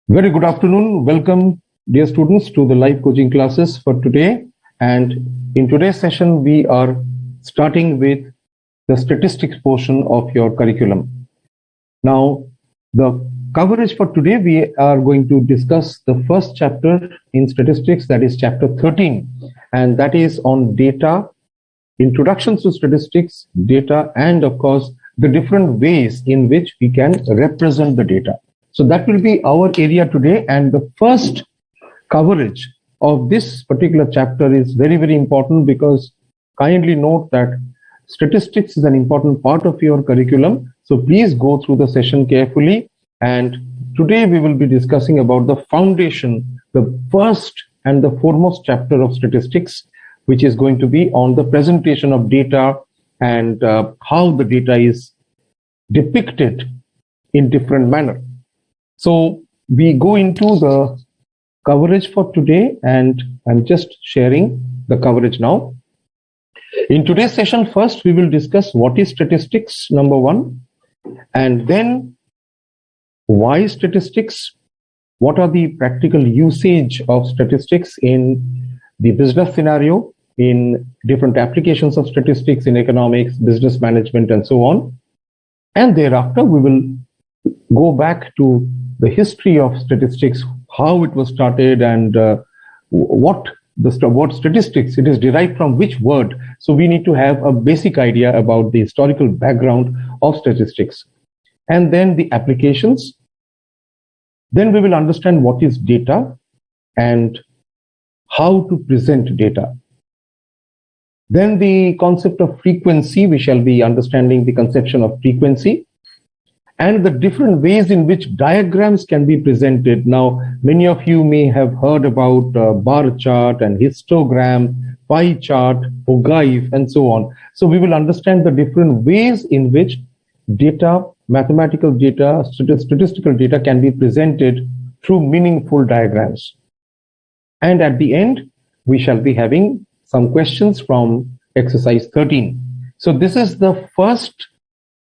Very good afternoon. Welcome, dear students, to the live coaching classes for today. And in today's session, we are starting with the statistics portion of your curriculum. Now, the coverage for today, we are going to discuss the first chapter in statistics, that is chapter 13, and that is on data, introductions to statistics, data, and of course, the different ways in which we can represent the data. So that will be our area today, and the first coverage of this particular chapter is very, very important, because kindly note that statistics is an important part of your curriculum. So please go through the session carefully. And today we will be discussing about the foundation, the first and the foremost chapter of statistics, which is going to be on the presentation of data and how the data is depicted in different manner. So we go into the coverage for today, and I'm just sharing the coverage now. In today's session, first we will discuss what is statistics, number one, and then why statistics, what are the practical usage of statistics in the business scenario, in different applications of statistics in economics, business management, and so on. And thereafter, we will go back to the history of statistics, how it was started, and what statistics, it is derived from which word. So we need to have a basic idea about the historical background of statistics. And then the applications. Then we will understand what is data and how to present data. Then the concept of frequency, we shall be understanding the conception of frequency and the different ways in which diagrams can be presented. Now, many of you may have heard about bar chart and histogram, pie chart, Ogive, and so on. So we will understand the different ways in which data, mathematical data, statistical data can be presented through meaningful diagrams. And at the end, we shall be having some questions from exercise 13. So this is the first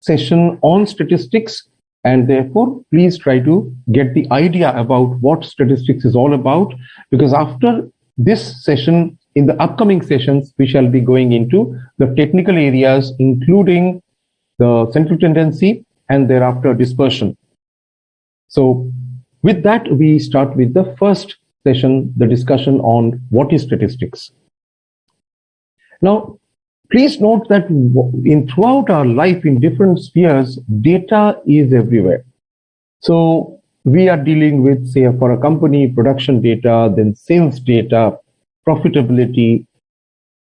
session on statistics, and therefore please try to get the idea about what statistics is all about, because after this session, in the upcoming sessions, we shall be going into the technical areas, including the central tendency and thereafter dispersion. So with that, we start with the first session, the discussion on what is statistics. Now, please note that throughout our life in different spheres, data is everywhere. So we are dealing with, say, for a company, production data, then sales data, profitability.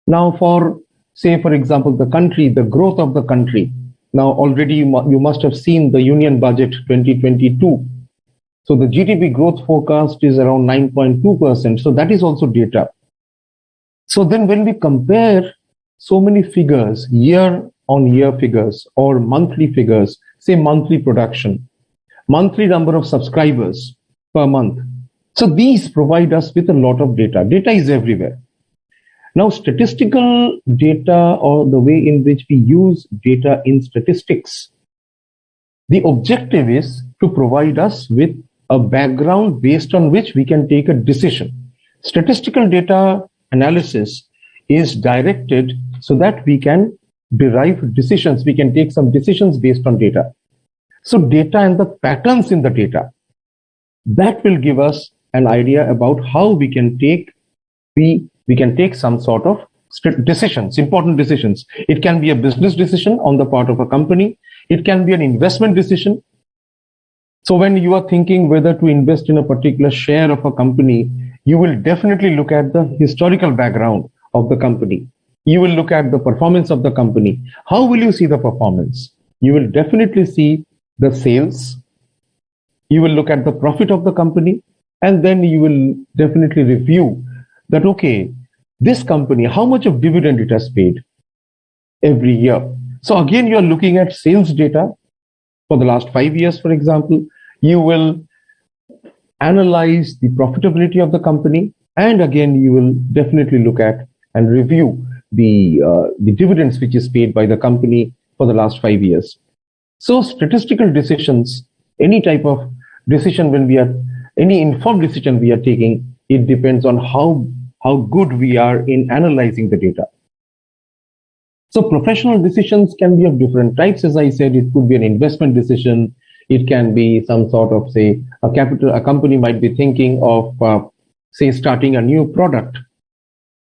Now for, say, for example, the country, the growth of the country. Now already you must have seen the Union Budget 2022. So the GDP growth forecast is around 9.2%. So that is also data. So then when we compare so many figures, year-on-year figures or monthly figures, say monthly production, monthly number of subscribers per month. So these provide us with a lot of data. Data is everywhere. Now, statistical data, or the way in which we use data in statistics, the objective is to provide us with a background based on which we can take a decision. Statistical data analysis is directed so that we can derive decisions. We can take some decisions based on data. So data and the patterns in the data, that will give us an idea about how we can take some sort of decisions, important decisions. It can be a business decision on the part of a company. It can be an investment decision. So when you are thinking whether to invest in a particular share of a company, you will definitely look at the historical background of the company. You will look at the performance of the company. How will you see the performance? You will definitely see the sales. You will look at the profit of the company, and then you will definitely review that, okay, this company, how much of dividend it has paid every year. So again, you are looking at sales data for the last 5 years, for example. You will analyze the profitability of the company, and again, you will definitely look at and review the dividends which is paid by the company for the last 5 years. So statistical decisions, any type of decision when we are any informed decision we are taking, it depends on how good we are in analyzing the data. So professional decisions can be of different types. As I said, it could be an investment decision. It can be some sort of, say, a company might be thinking of, say, starting a new product.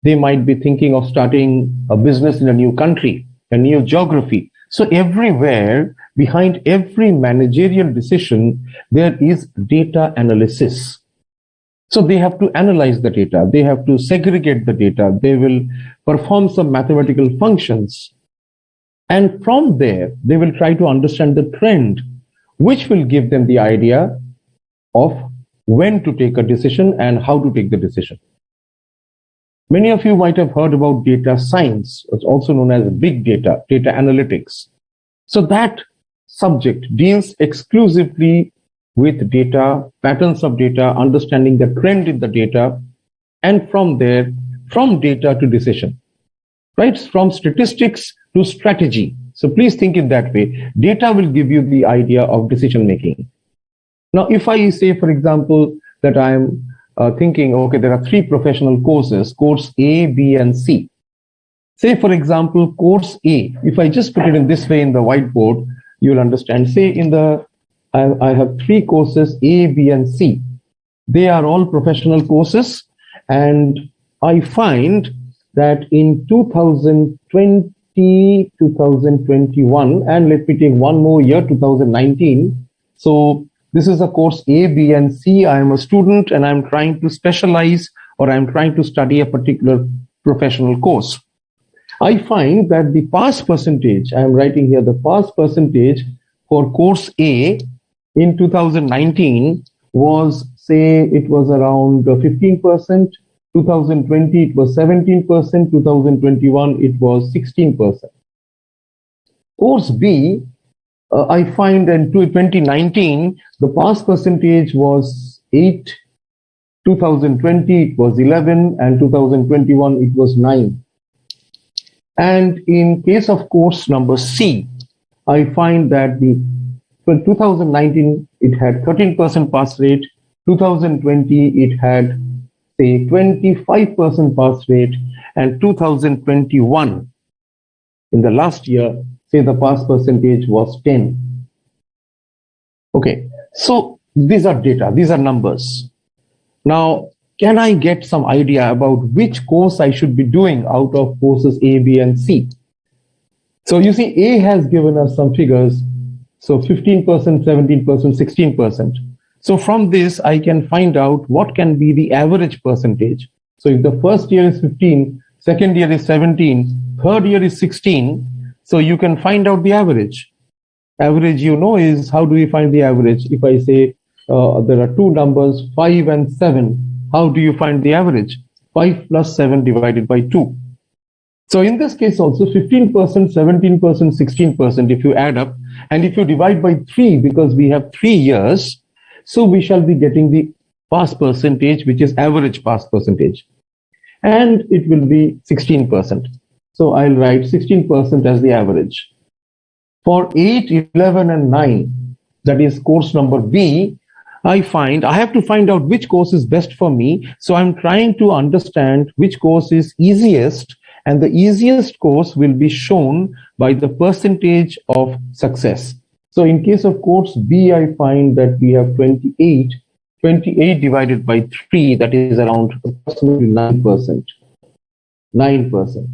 They might be thinking of starting a business in a new country, a new geography. So everywhere, behind every managerial decision, there is data analysis. So they have to analyze the data. They have to segregate the data. They will perform some mathematical functions. And from there, they will try to understand the trend, which will give them the idea of when to take a decision and how to take the decision. Many of you might have heard about data science. It's also known as big data, data analytics. So that subject deals exclusively with data, patterns of data, understanding the trend in the data, and from there, from data to decision, right? From statistics to strategy. So please think in that way. Data will give you the idea of decision making. Now, if I say, for example, that I'm thinking, okay, there are 3 professional courses, course A, B, and C. Say, for example, course A, if I just put it in this way in the whiteboard, you'll understand. Say I have 3 courses, A, B, and C. They are all professional courses. And I find that in 2020, 2021, and let me take one more year, 2019. So this is a course A, B, and C. I am a student and I'm trying to specialize, or I'm trying to study a particular professional course. I find that the pass percentage, I am writing here the pass percentage for course A in 2019 was, say, it was around 15%. 2020 it was 17%. 2021 it was 16%. Course B, I find in 2019 the pass percentage was 8. 2020 it was 11, and 2021 it was 9. And in case of course number C, I find that for 2019 it had 13% pass rate, 2020 it had, say, 25% pass rate, and 2021, in the last year, say the pass percentage was 10. Okay, so these are data, these are numbers. Now, can I get some idea about which course I should be doing out of courses A, B, and C? So you see, A has given us some figures. So 15%, 17%, 16%. So from this, I can find out what can be the average percentage. So if the first year is 15, second year is 17, third year is 16, so you can find out the average. Average, you know, is, how do we find the average? If I say there are 2 numbers, 5 and 7, how do you find the average? 5 plus 7 divided by 2. So in this case also 15%, 17%, 16% if you add up, and if you divide by 3, because we have 3 years, so we shall be getting the pass percentage, which is average pass percentage. And it will be 16%. So I'll write 16% as the average. For 8, 11, and 9, that is course number B, I have to find out which course is best for me. So I'm trying to understand which course is easiest, and the easiest course will be shown by the percentage of success. So in case of course B, I find that we have 28 divided by 3, that is around approximately 9%. 9%.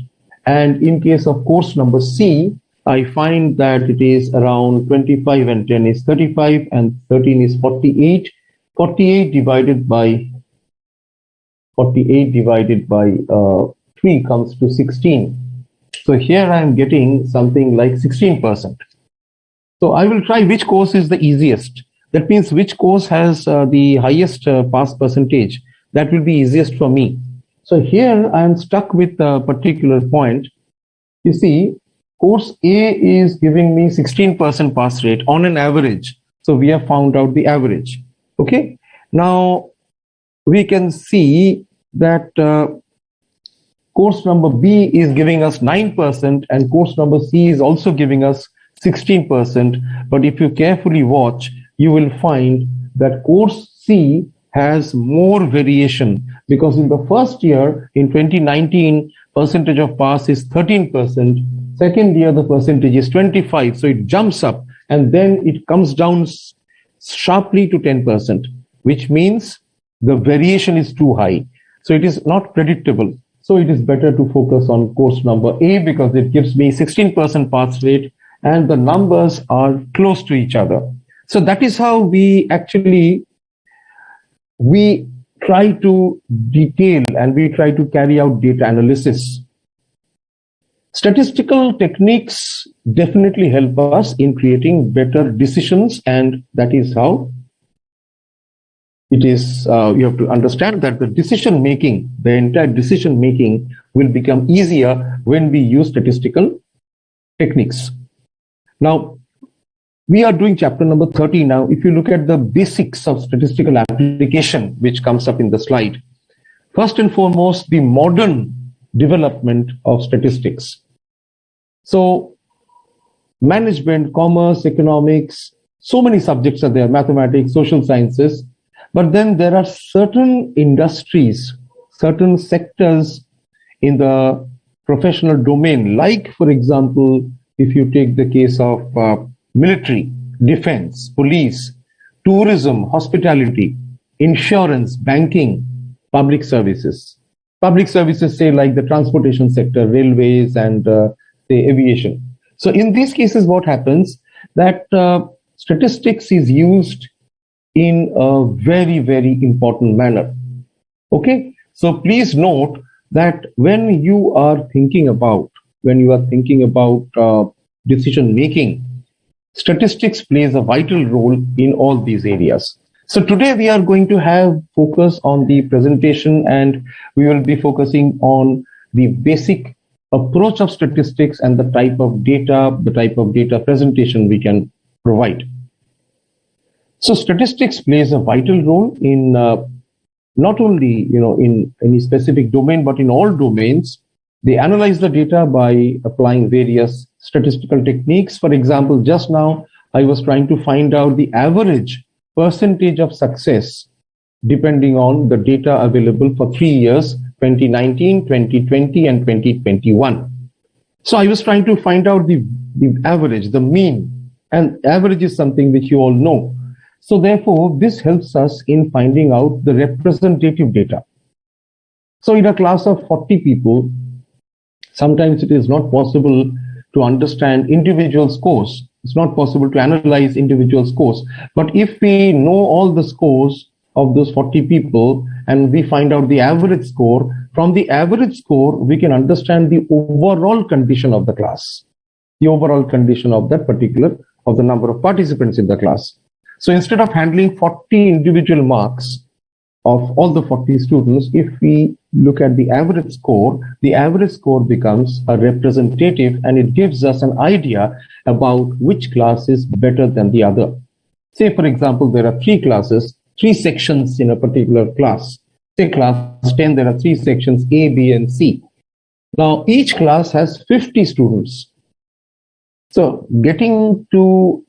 And in case of course number C, I find that it is around 25 and 10 is 35 and 13 is 48. 48 divided by 3 comes to 16. So here I am getting something like 16%. So I will try which course is the easiest. That means which course has the highest pass percentage. That will be easiest for me. So here I am stuck with a particular point. You see, course A is giving me 16% pass rate on an average. So we have found out the average. Okay. Now we can see that course number B is giving us 9% and course number C is also giving us 16%. But if you carefully watch, you will find that course C has more variation, because in the first year, in 2019, percentage of pass is 13%. Second year, the percentage is 25. So it jumps up and then it comes down sharply to 10%, which means the variation is too high. So it is not predictable. So it is better to focus on course number A because it gives me 16% pass rate and the numbers are close to each other. So that is how we try to detail and we try to carry out data analysis. Statistical techniques definitely help us in creating better decisions, and that is how it is. You have to understand that the decision making, the entire decision making will become easier when we use statistical techniques. Now, we are doing chapter number 30 now. If you look at the basics of statistical application, which comes up in the slide, first and foremost, the modern development of statistics. So management, commerce, economics, so many subjects are there, mathematics, social sciences, but then there are certain industries, certain sectors in the professional domain, like, for example, if you take the case of military, defense, police, tourism, hospitality, insurance, banking, public services. Public services, say, like the transportation sector, railways, and say aviation. So in these cases, what happens that statistics is used in a very, very important manner. Okay, so please note that when you are thinking about decision making, statistics plays a vital role in all these areas. So today we are going to have focus on the presentation, and we will be focusing on the basic approach of statistics and the type of data presentation we can provide. So statistics plays a vital role in not only in any specific domain, but in all domains. They analyze the data by applying various statistical techniques. For example, just now I was trying to find out the average percentage of success depending on the data available for 3 years, 2019, 2020, and 2021. So I was trying to find out the average, the mean, and average is something which you all know. So therefore, this helps us in finding out the representative data. So in a class of 40 people, sometimes it is not possible to understand individual scores. It's not possible to analyze individual scores. But if we know all the scores of those 40 people and we find out the average score, from the average score, we can understand the overall condition of the class, the overall condition of that particular, of the number of participants in the class. So instead of handling 40 individual marks of all the 40 students, if we look at the average score becomes a representative, and it gives us an idea about which class is better than the other. Say, for example, there are 3 classes, 3 sections in a particular class. Say class 10, there are 3 sections, A, B, and C. Now, each class has 50 students. So getting to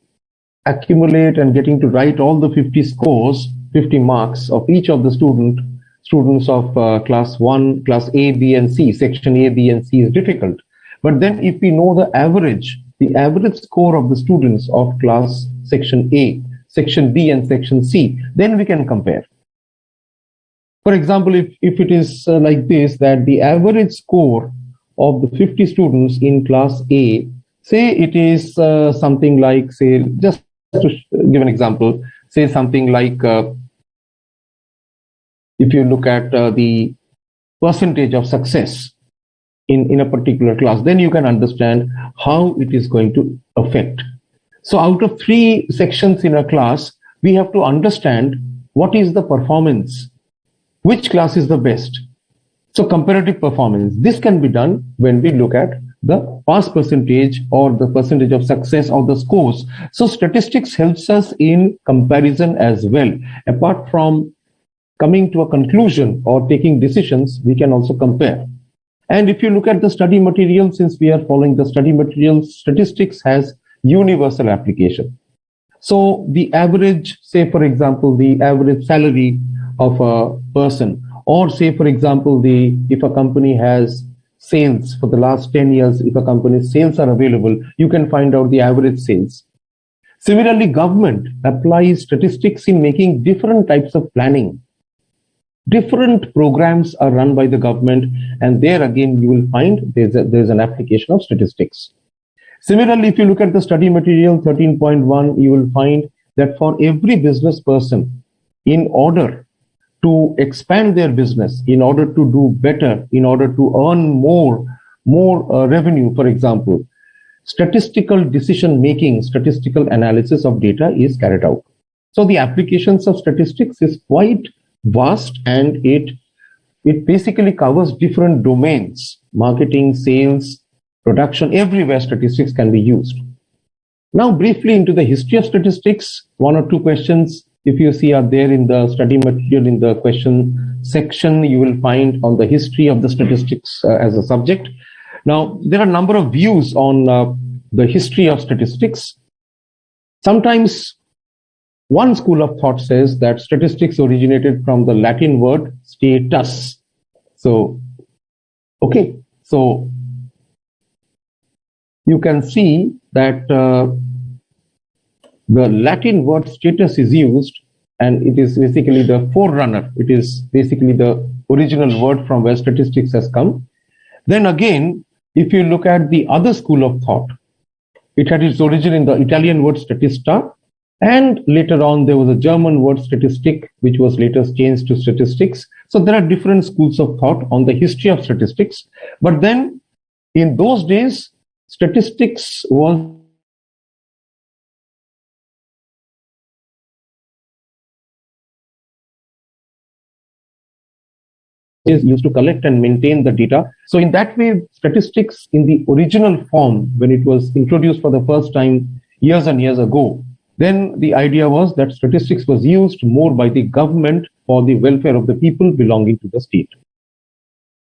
accumulate and getting to write all the 50 scores, 50 marks of each of the students of class 1, class A, B, and C, section A, B, and C is difficult. But then if we know the average score of the students of class section A, section B, and section C, then we can compare. For example, if it is like this, that the average score of the 50 students in class A, say it is something like, say, just to give an example, say something like, if you look at the percentage of success in a particular class, then you can understand how it is going to affect. So out of 3 sections in a class, we have to understand what is the performance, which class is the best. So comparative performance, this can be done when we look at the pass percentage or the percentage of success or the scores. So statistics helps us in comparison as well. Apart from coming to a conclusion or taking decisions, we can also compare. And if you look at the study material, since we are following the study material, statistics has universal application. So the average, say for example, the average salary of a person. Or say, for example, if a company has sales for the last 10 years, if a company's sales are available, you can find out the average sales. Similarly, government applies statistics in making different types of planning. Different programs are run by the government, and there again you will find there's an application of statistics. Similarly, if you look at the study material 13.1, you will find that for every business person, in order to expand their business, in order to do better, in order to earn more revenue, for example, statistical decision making, statistical analysis of data is carried out. So the applications of statistics is quite vast, and it basically covers different domains: marketing, sales, production. Everywhere statistics can be used. Now briefly into the history of statistics. One or two questions, if you see, are there in the study material. In the question section, you will find on the history of the statistics as a subject. Now, there are a number of views on the history of statistics. Sometimes one school of thought says that statistics originated from the Latin word status. So, okay, so you can see that the Latin word status is used, and it is basically the forerunner. It is basically the original word from where statistics has come. Then again, if you look at the other school of thought, it had its origin in the Italian word statista, and later on there was a German word statistic, which was later changed to statistics. So there are different schools of thought on the history of statistics. But then in those days, statistics was used to collect and maintain the data. So in that way, statistics in the original form, when it was introduced for the first time years and years ago, then the idea was that statistics was used more by the government for the welfare of the people belonging to the state.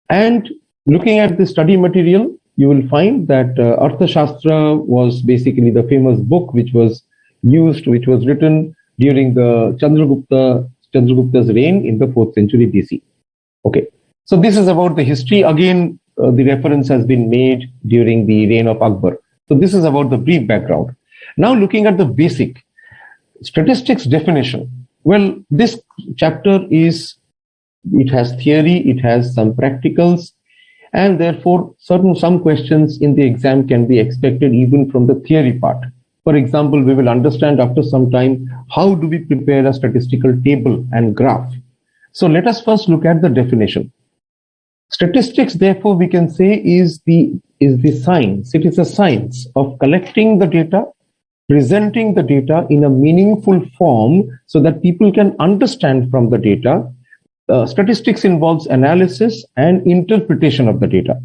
And looking at the study material, you will find that Arthashastra was basically the famous book which was written during the Chandragupta's reign in the 4th century BC. Okay, so this is about the history. Again, the reference has been made during the reign of Akbar. So this is about the brief background. Now looking at the basic statistics definition. Well, this chapter it has theory, it has some practicals, and therefore some questions in the exam can be expected even from the theory part. For example, we will understand after some time how do we prepare a statistical table and graph. So let us first look at the definition. Statistics, therefore, we can say is the science. It is a science of collecting the data, presenting the data in a meaningful form so that people can understand from the data. Statistics involves analysis and interpretation of the data.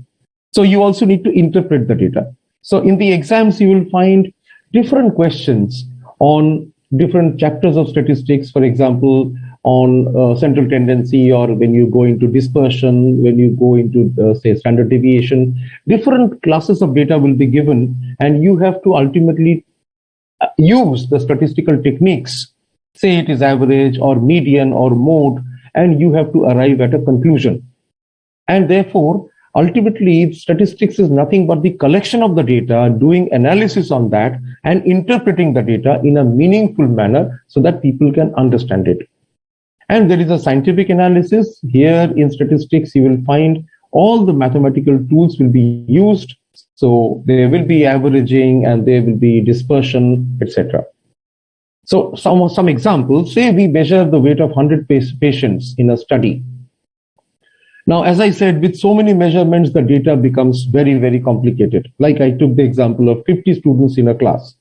So you also need to interpret the data. So in the exams, you will find different questions on different chapters of statistics. For example, on central tendency, or when you go into dispersion, when you go into say standard deviation, different classes of data will be given, and you have to ultimately use the statistical techniques, say it is average or median or mode, and you have to arrive at a conclusion. And therefore, ultimately, statistics is nothing but the collection of the data, doing analysis on that, and interpreting the data in a meaningful manner so that people can understand it. And there is a scientific analysis. Here in statistics, you will find all the mathematical tools will be used. So there will be averaging, and there will be dispersion, etc. So some examples, say we measure the weight of 100 patients in a study. Now, as I said, with so many measurements, the data becomes very, very complicated. Like I took the example of 50 students in a class.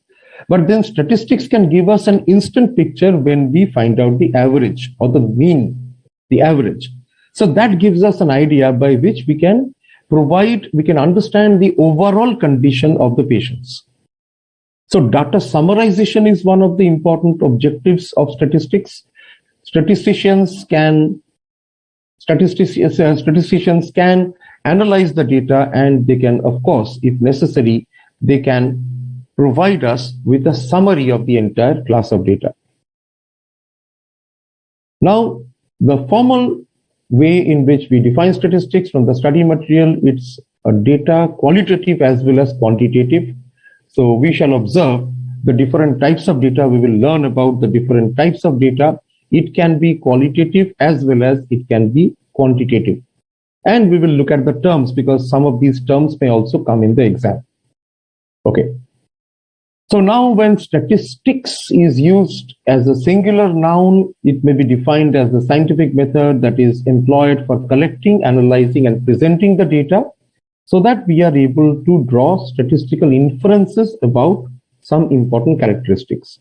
But then statistics can give us an instant picture when we find out the average or the mean, the average. So that gives us an idea by which we can understand the overall condition of the patients. So data summarization is one of the important objectives of statistics. Statisticians can analyze the data, and they can, of course, if necessary, they can provide us with a summary of the entire class of data. Now, The formal way in which we define statistics from the study material, it's a data qualitative as well as quantitative. So we shall observe the different types of data. We will learn about the different types of data. It can be qualitative as well as it can be quantitative. And we will look at the terms because some of these terms may also come in the exam. Okay. So now when statistics is used as a singular noun, it may be defined as the scientific method that is employed for collecting, analyzing, and presenting the data so that we are able to draw statistical inferences about some important characteristics.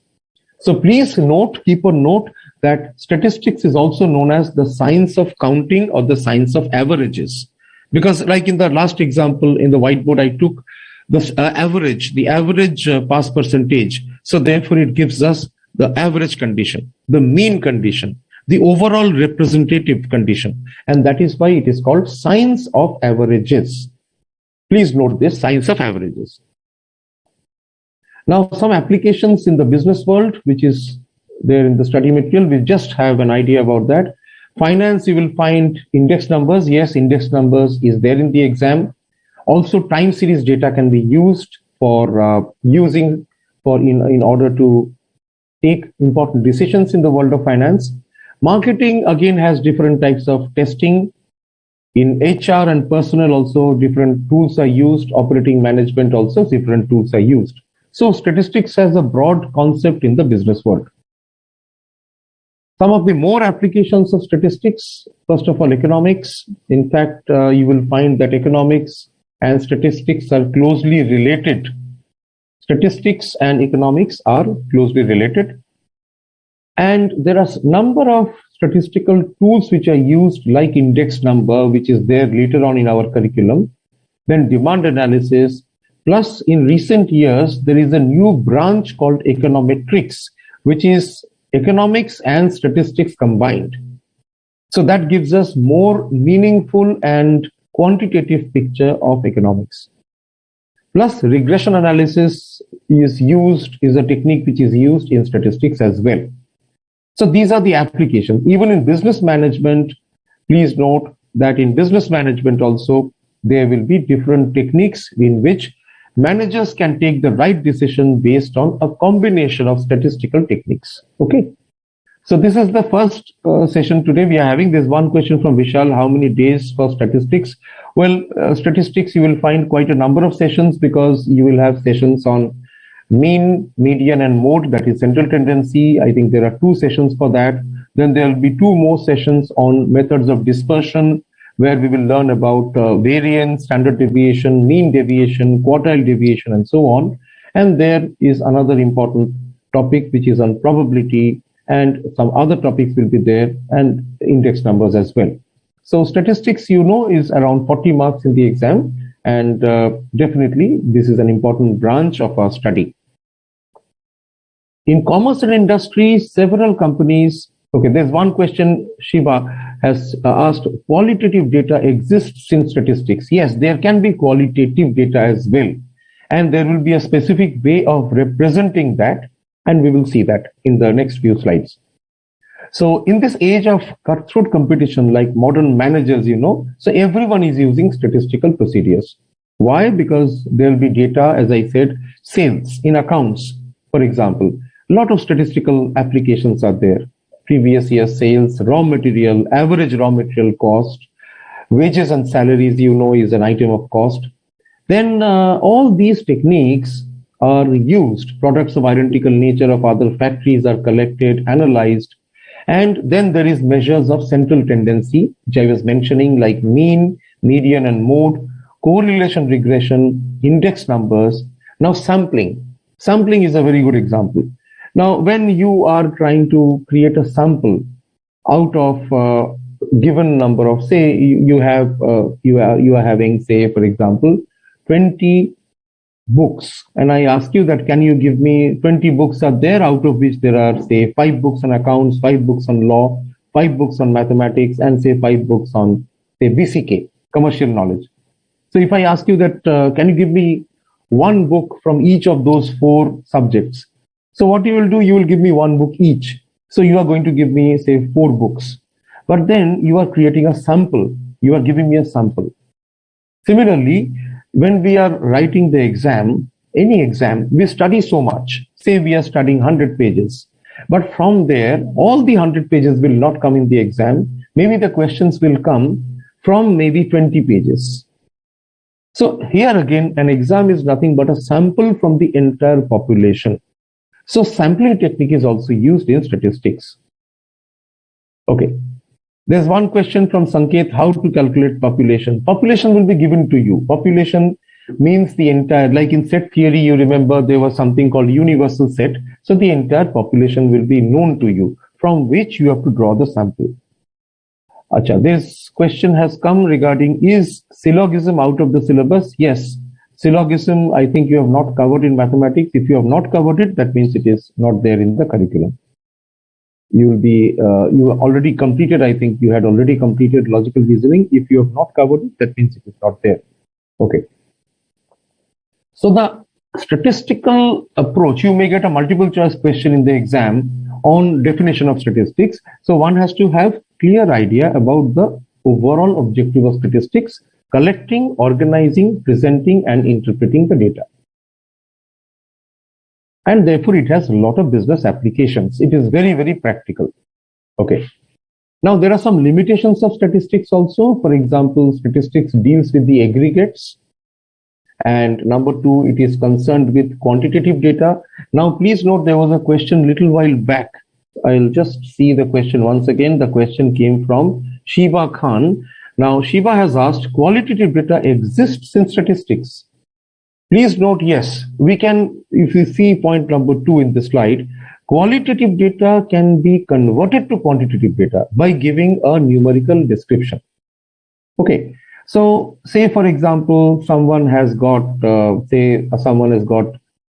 So please note, keep a note that statistics is also known as the science of counting or the science of averages. Because like in the last example in the whiteboard, I took the average pass percentage. So therefore it gives us the average condition, the mean condition, the overall representative condition. And that is why it is called science of averages. Please note this, science of averages. Now, some applications in the business world, which is there in the study material, we just have an idea about that. Finance, you will find index numbers. Yes, index numbers is there in the exam. Also, time series data can be used for in order to take important decisions in the world of finance. Marketing again has different types of testing. In HR and personnel also different tools are used. Operating management also different tools are used. So statistics has a broad concept in the business world. Some of the more applications of statistics, first of all, economics. In fact, you will find that economics and statistics are closely related. Statistics and economics are closely related. And there are a number of statistical tools which are used like index number, which is there later on in our curriculum. Then demand analysis. Plus, in recent years, there is a new branch called econometrics, which is economics and statistics combined. So that gives us more meaningful and quantitative picture of economics. Plus, regression analysis is a technique which is used in statistics as well. So these are the applications. Even in business management, please note that in business management also, there will be different techniques in which managers can take the right decision based on a combination of statistical techniques. Okay. So this is the first session today we are having. There's one question from Vishal, how many days for statistics? Well, statistics, you will find quite a number of sessions because you will have sessions on mean, median, and mode, that is central tendency. I think there are 2 sessions for that. Then there will be 2 more sessions on methods of dispersion, where we will learn about variance, standard deviation, mean deviation, quartile deviation, and so on. And there is another important topic, which is on probability, and some other topics will be there, and index numbers as well. So statistics, is around 40 marks in the exam, and definitely this is an important branch of our study. In commerce and industry, several companies, okay, there's one question Shiva has asked, qualitative data exists in statistics. Yes, there can be qualitative data as well. And there will be a specific way of representing that. And we will see that in the next few slides. So in this age of cutthroat competition, like modern managers, so everyone is using statistical procedures. Why? Because there will be data, as I said, sales in accounts, for example. A lot of statistical applications are there. Previous year sales, raw material, average raw material cost, wages and salaries, is an item of cost. Then all these techniques are used. Products of identical nature of other factories are collected, analyzed. And then there is measures of central tendency, which I was mentioning, like mean, median, and mode, correlation regression, index numbers. Now sampling. Sampling is a very good example. Now, when you are trying to create a sample out of a given number of, say, you are having, say, for example, 20 books, and I ask you that, can you give me 20 books are there, out of which there are, say, 5 books on accounts, 5 books on law, 5 books on mathematics, and say 5 books on, say, BCK, commercial knowledge. So if I ask you that, can you give me one book from each of those 4 subjects? So what you will do, you will give me one book each. So you are going to give me, say, 4 books. but then you are creating a sample. You are giving me a sample. Similarly, when we are writing the exam, any exam, we study so much. Say we are studying 100 pages. But from there, all the 100 pages will not come in the exam. Maybe the questions will come from maybe 20 pages. So here again, an exam is nothing but a sample from the entire population. So sampling technique is also used in statistics. Okay. There's one question from Sanket, how to calculate population. Population will be given to you. Population means the entire, like in set theory, you remember there was something called universal set. So the entire population will be known to you, from which you have to draw the sample. Acha, this question has come regarding, is syllogism out of the syllabus? Yes. Syllogism, I think you have not covered in mathematics. If you have not covered it, that means it is not there in the curriculum. You will be, you already completed, I think you had already completed logical reasoning. If you have not covered it, that means it is not there. Okay. So the statistical approach, you may get a multiple choice question in the exam on definition of statistics. So one has to have clear idea about the overall objective of statistics: collecting, organizing, presenting, and interpreting the data. And therefore it has a lot of business applications. It is very, very practical. Okay. Now there are some limitations of statistics also. For example, statistics deals with the aggregates. And number two, it is concerned with quantitative data. Now please note, there was a question little while back. I'll just see the question once again. The question came from Shiba Khan. Now Shiba has asked, qualitative data exists in statistics. Please note, yes, we can, if you see point number 2 in the slide, qualitative data can be converted to quantitative data by giving a numerical description. Okay, so say for example, someone has got, someone has got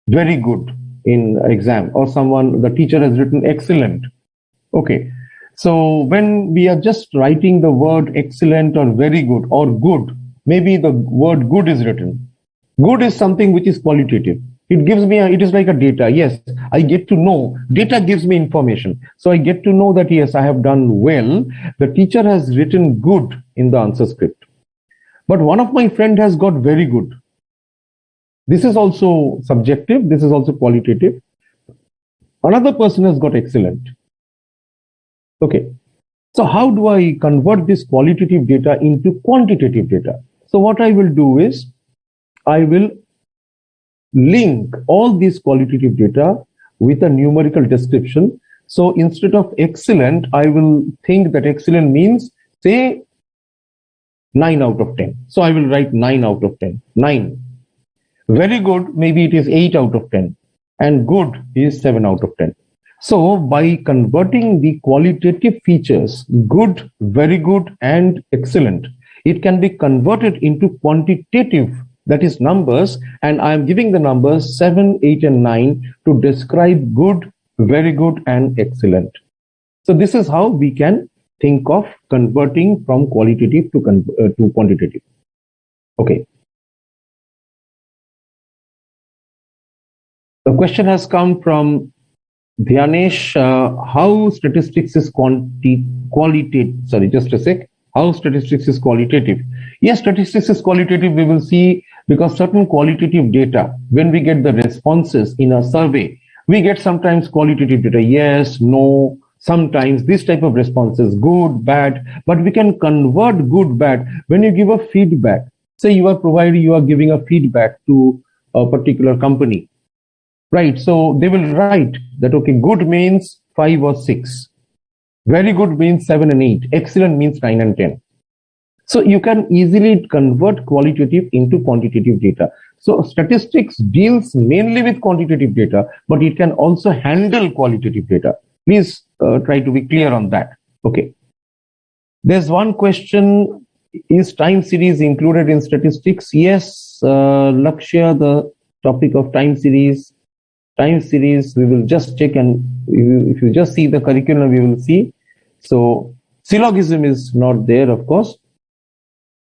very good in exam, or the teacher has written excellent. Okay, so when we are just writing the word excellent or very good or good, maybe the word good is written. Good is something which is qualitative. It gives me, it is like a data. Yes, I get to know. Data gives me information. So I get to know that, yes, I have done well. The teacher has written good in the answer script. But one of my friend has got very good. This is also subjective. This is also qualitative. Another person has got excellent. Okay. So how do I convert this qualitative data into quantitative data? So what I will do is, I will link all these qualitative data with a numerical description. So instead of excellent, I will think that excellent means, say, 9 out of 10. So I will write 9 out of 10. 9. Very good, maybe it is 8 out of 10. And good is 7 out of 10. So by converting the qualitative features, good, very good, and excellent, it can be converted into quantitative, that is numbers, and I am giving the numbers 7, 8, and 9 to describe good, very good, and excellent. So this is how we can think of converting from qualitative to quantitative. Okay. The question has come from Dhyanesh, how statistics is qualitative? Sorry, just a sec. How statistics is qualitative? Yes, statistics is qualitative. We will see, because certain qualitative data, when we get the responses in a survey, we get sometimes qualitative data, yes, no, sometimes this type of responses, good, bad, but we can convert good, bad. When you give a feedback, say you are giving a feedback to a particular company, right? So they will write that, okay, good means 5 or 6. Very good means 7 and 8. Excellent means 9 and 10. So you can easily convert qualitative into quantitative data. So statistics deals mainly with quantitative data, but it can also handle qualitative data. Please try to be clear on that. Okay. There's one question, is time series included in statistics? Yes, Lakshya, the topic of time series, we will just check, and if you just see the curriculum, we will see. So syllogism is not there, of course.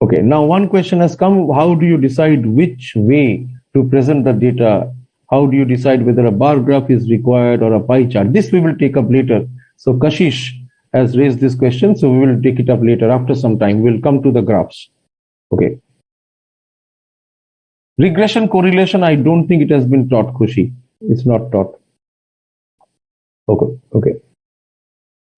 Okay, now one question has come, how do you decide which way to present the data? How do you decide whether a bar graph is required or a pie chart? This we will take up later. So Kashish, has raised this question, so we will take it up later after some time. We'll come to the graphs. Okay. Regression correlation, I don't think it has been taught, Khushi. It's not taught. Okay.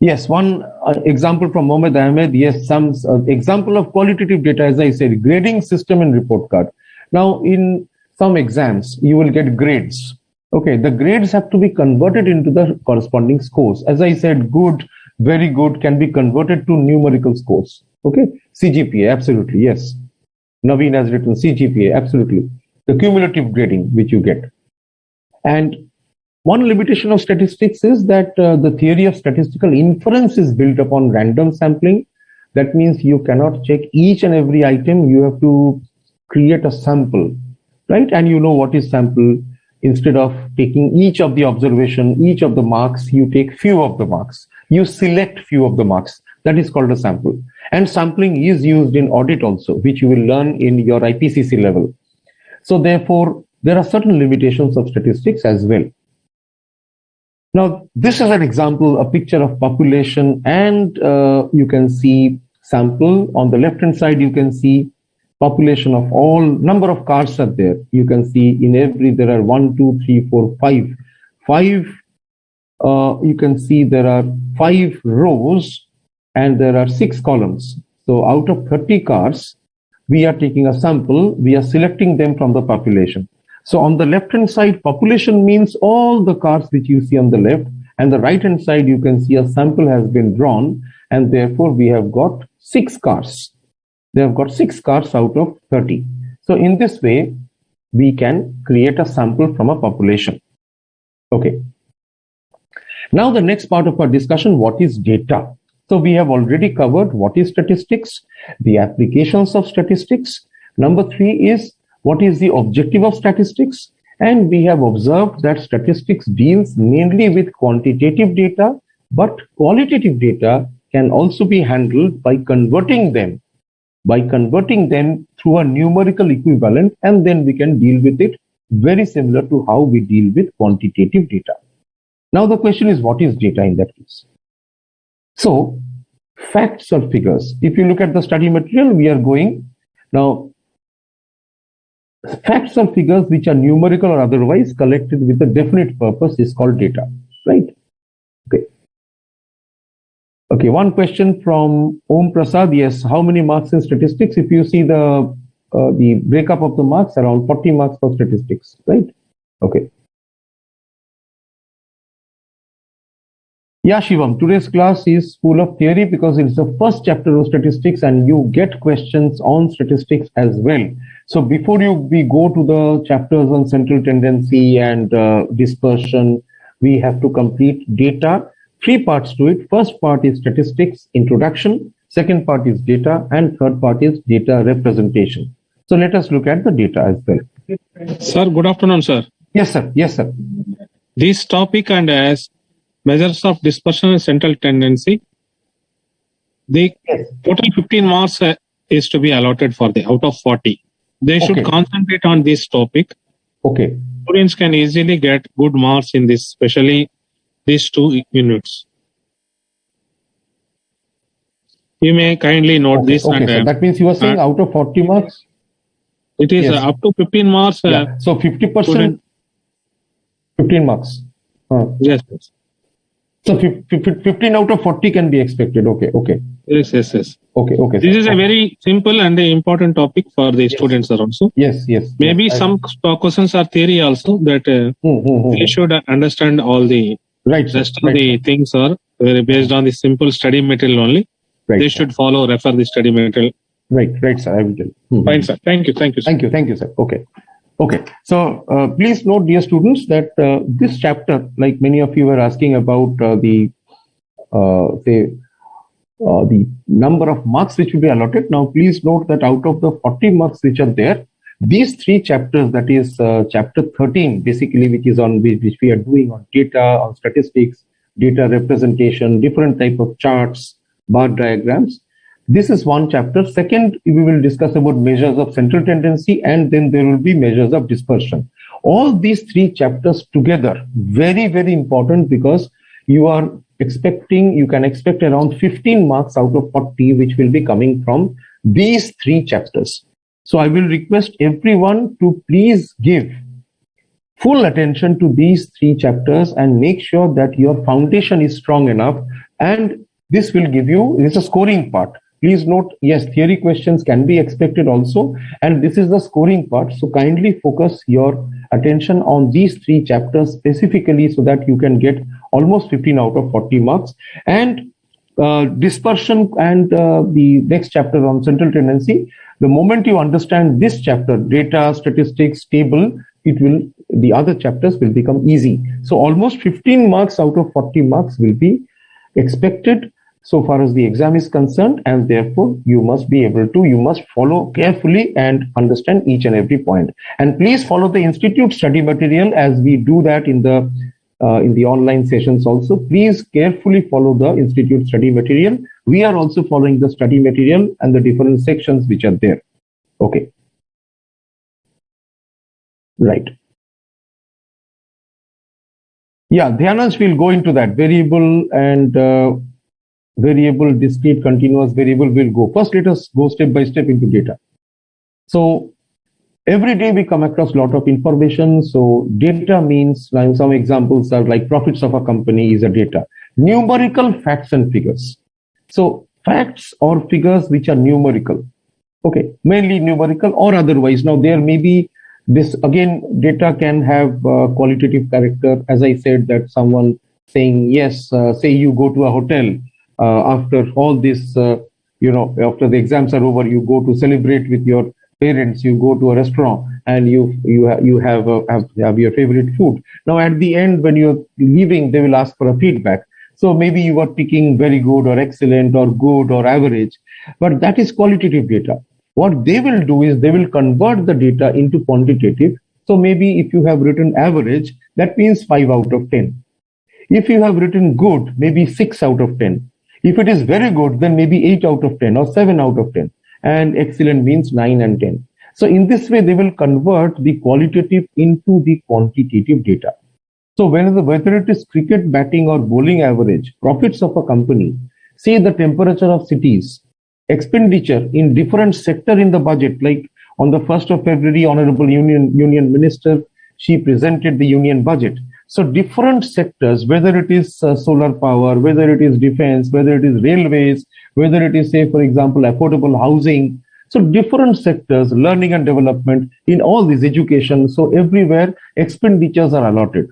Yes, one example from Mohammed Ahmed. Yes, some example of qualitative data, as I said, grading system and report card. Now, in some exams, you will get grades. Okay, the grades have to be converted into the corresponding scores. As I said, good, very good can be converted to numerical scores. Okay, CGPA, absolutely, yes. Naveen has written CGPA, absolutely. The cumulative grading which you get. And one limitation of statistics is that the theory of statistical inference is built upon random sampling. That means you cannot check each and every item. You have to create a sample, right? And you know what is sample. Instead of taking each of the observation, each of the marks, you take few of the marks. You select few of the marks. That is called a sample. And sampling is used in audit also, which you will learn in your IPCC level. So therefore, there are certain limitations of statistics as well. Now, this is an example, a picture of population, and you can see sample. On the left-hand side, you can see population of all number of cars are there. You can see in every, there are 1, 2, 3, 4, 5. You can see there are 5 rows and there are 6 columns. So out of 30 cars, we are taking a sample. We are selecting them from the population. So on the left-hand side, population means all the cars which you see on the left, and the right-hand side, you can see a sample has been drawn, and therefore we have got 6 cars. They have got 6 cars out of 30. So in this way, we can create a sample from a population. Okay. Now the next part of our discussion, what is data? So we have already covered what is statistics, the applications of statistics. Number 3 is what is the objective of statistics? And we have observed that statistics deals mainly with quantitative data, but qualitative data can also be handled by converting them through a numerical equivalent, and then we can deal with it very similar to how we deal with quantitative data. Now the question is, what is data in that case? So facts or figures. If you look at the study material, we are going now. Facts or figures which are numerical or otherwise collected with a definite purpose is called data, right? Okay, one question from Om Prasad. Yes, how many marks in statistics? If you see the breakup of the marks, around 40 marks for statistics, right? Okay. Yeah, Shivam, today's class is full of theory because it's the first chapter of statistics and you get questions on statistics as well. So before we go to the chapters on central tendency and dispersion, we have to complete data. 3 parts to it. First part is statistics introduction. Second part is data. And third part is data representation. So let us look at the data as well. Sir, good afternoon, sir. Yes, sir. Yes, sir. This topic and as measures of dispersion and central tendency, the total 15 marks is to be allotted for the out of 40. They should concentrate on this topic. Okay. Students can easily get good marks in this, especially these 2 units. You may kindly note this. Okay, so that means you are saying out of 40 marks? It is up to 15 marks. Yeah. So 50%, 15 marks. Yes. So 15 out of 40 can be expected. Okay. Yes. Okay. This is a very simple and important topic for the students also. Yes. Maybe some questions are theory also that they should understand all the rest of the things are based on the simple study material only. They should refer the study material. Right, sir. I will tell you. Fine, sir. Thank you, sir. Okay. So please note, dear students, that this chapter, like many of you were asking about the number of marks which will be allotted. Now, please note that out of the 40 marks which are there, these 3 chapters, that is chapter 13, basically, which is on which we are doing on data, on statistics, data representation, different type of charts, bar diagrams. This is one chapter. Second, we will discuss about measures of central tendency, and then there will be measures of dispersion. All these 3 chapters together, very, very important, because you can expect around 15 marks out of 40, which will be coming from these 3 chapters. So I will request everyone to please give full attention to these 3 chapters and make sure that your foundation is strong enough, and this will give you, this is a scoring part. Please note, yes, theory questions can be expected also, and this is the scoring part. So kindly focus your attention on these 3 chapters specifically so that you can get almost 15 out of 40 marks. And dispersion and the next chapter on central tendency, the moment you understand this chapter, data, statistics, table, the other chapters will become easy. So almost 15 marks out of 40 marks will be expected so far as the exam is concerned, and therefore you must follow carefully and understand each and every point. And please follow the institute study material, as we do that in the online sessions also. Please carefully follow the institute study material. We are also following the study material and the different sections which are there. Okay. Right. Yeah, Dhyanansh will go into that. Variable and variable, discrete, continuous, variable will go. First, let us go step by step into data. So every day we come across a lot of information. So data means, some examples are like profits of a company is a data. Numerical facts and figures. So facts or figures which are numerical. Okay, mainly numerical or otherwise. Now there may be this, again, data can have qualitative character. As I said, that someone saying, yes, say you go to a hotel after all this, after the exams are over, you go to celebrate with your parents, you go to a restaurant and you have your favorite food. Now at the end, when you're leaving, they will ask for a feedback. So maybe you are picking very good or excellent or good or average, but that is qualitative data. What they will do is they will convert the data into quantitative. So maybe if you have written average, that means 5 out of 10. If you have written good, maybe 6 out of 10. If it is very good, then maybe 8 out of 10 or 7 out of 10. And excellent means 9 and 10. So in this way, they will convert the qualitative into the quantitative data. So whether it is cricket, batting or bowling average, profits of a company, say the temperature of cities, expenditure in different sector in the budget, like on the 1st of February, Honorable Union Minister, she presented the union budget. So different sectors, whether it is solar power, whether it is defense, whether it is railways, whether it is, say, for example, affordable housing. So different sectors, learning and development, in all this education. So everywhere expenditures are allotted,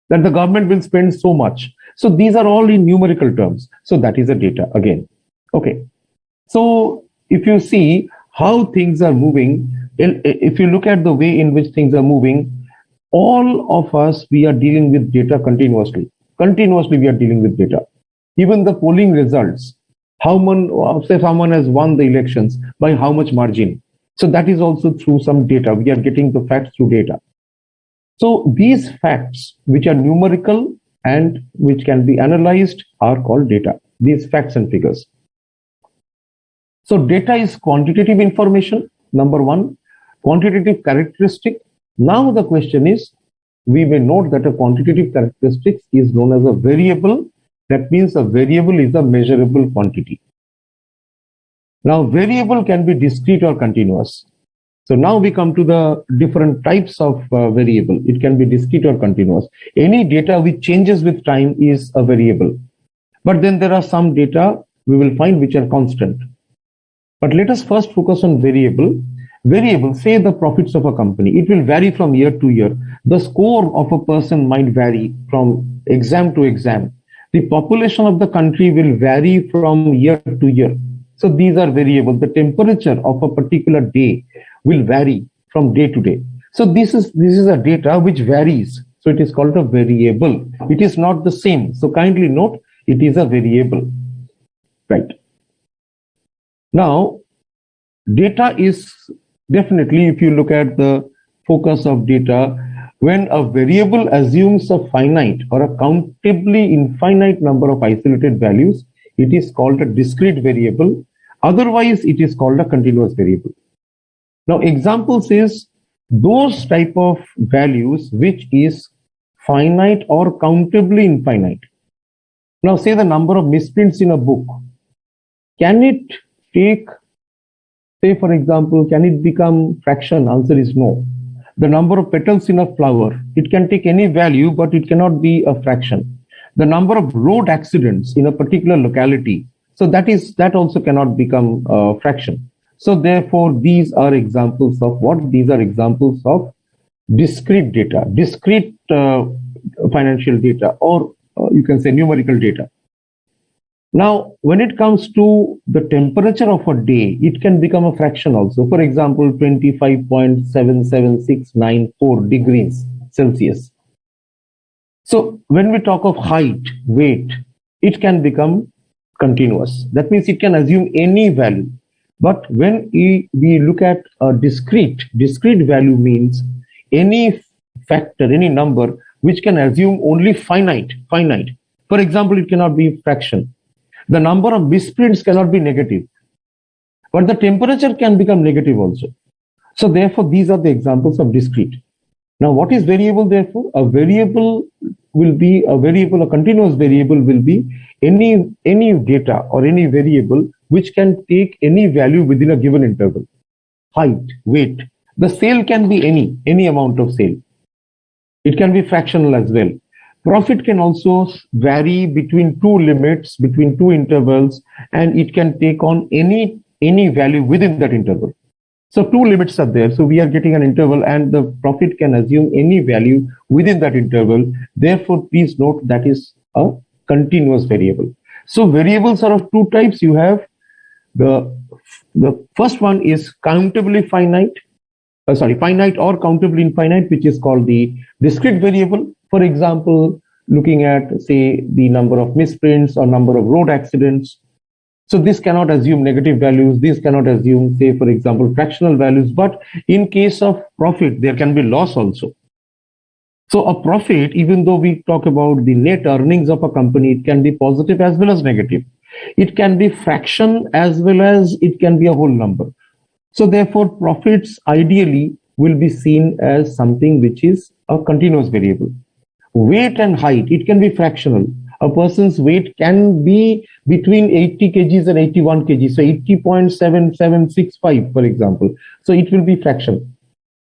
that the government will spend so much. So these are all in numerical terms. So that is a data again. Okay. So if you see how things are moving, if you look at the way in which things are moving, all of us, we are dealing with data continuously. Continuously, we are dealing with data. Even the polling results, say someone has won the elections, by how much margin. So that is also through some data. We are getting the facts through data. So these facts, which are numerical and which can be analyzed, are called data. These facts and figures. So data is quantitative information, number one, quantitative characteristic. Now the question is, we may note that a quantitative characteristic is known as a variable. That means a variable is a measurable quantity. Now variable can be discrete or continuous. So now we come to the different types of variable. It can be discrete or continuous. Any data which changes with time is a variable. But then there are some data we will find which are constant. But let us first focus on variable. Variable, say the profits of a company, it will vary from year to year. The score of a person might vary from exam to exam. The population of the country will vary from year to year. So these are variable. The temperature of a particular day will vary from day to day. So this is a data which varies. So it is called a variable. It is not the same. So kindly note, it is a variable. Right. Now, data is definitely, if you look at the focus of data, when a variable assumes a finite or a countably infinite number of isolated values, it is called a discrete variable. Otherwise, it is called a continuous variable. Now, examples is those type of values which is finite or countably infinite. Now say the number of misprints in a book. Can it take, say for example, can it become fraction? Answer is no. The number of petals in a flower, it can take any value, but it cannot be a fraction. The number of road accidents in a particular locality, so that also cannot become a fraction. So therefore, these are examples of what? These are examples of discrete data, discrete financial data, or you can say numerical data. Now, when it comes to the temperature of a day, it can become a fraction also. For example, 25.77694 degrees Celsius. So when we talk of height, weight, it can become continuous. That means it can assume any value. But when we look at a discrete value means any factor, any number which can assume only finite. For example, it cannot be fraction. The number of misprints cannot be negative, but the temperature can become negative also. So therefore, these are the examples of discrete. Now, what is variable? Therefore, a variable will be a continuous variable will be any data or any variable which can take any value within a given interval. Height, weight. The sale can be any amount of sale. It can be fractional as well. Profit can also vary between two limits, between two intervals, and it can take on any value within that interval. So two limits are there. So we are getting an interval and the profit can assume any value within that interval. Therefore, please note that is a continuous variable. So variables are of two types. You have the first one is countably finite, finite or countably infinite, which is called the discrete variable. For example, looking at, say, the number of misprints or number of road accidents. So this cannot assume negative values. This cannot assume, say, for example, fractional values. But in case of profit, there can be loss also. So a profit, even though we talk about the net earnings of a company, it can be positive as well as negative. It can be fraction as well as it can be a whole number. So therefore, profits ideally will be seen as something which is a continuous variable. Weight and height, it can be fractional. A person's weight can be between 80 kgs and 81 kgs, so 80.7765, for example. So it will be fraction,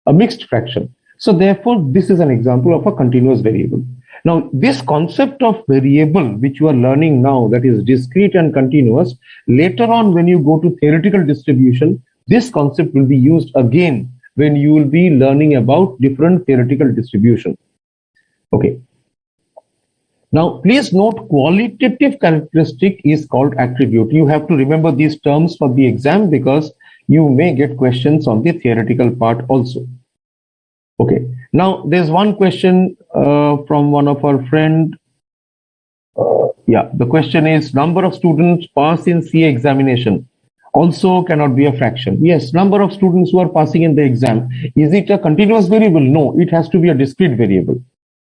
a mixed fraction. So therefore, this is an example of a continuous variable. Now, this concept of variable, which you are learning now, that is discrete and continuous, later on when you go to theoretical distribution, this concept will be used again when you will be learning about different theoretical distribution. Okay. Now, please note qualitative characteristic is called attribute. You have to remember these terms for the exam because you may get questions on the theoretical part also. Okay. Now, there's one question from one of our friend. The question is number of students pass in CA examination also cannot be a fraction. Yes, number of students who are passing in the exam. Is it a continuous variable? No, it has to be a discrete variable.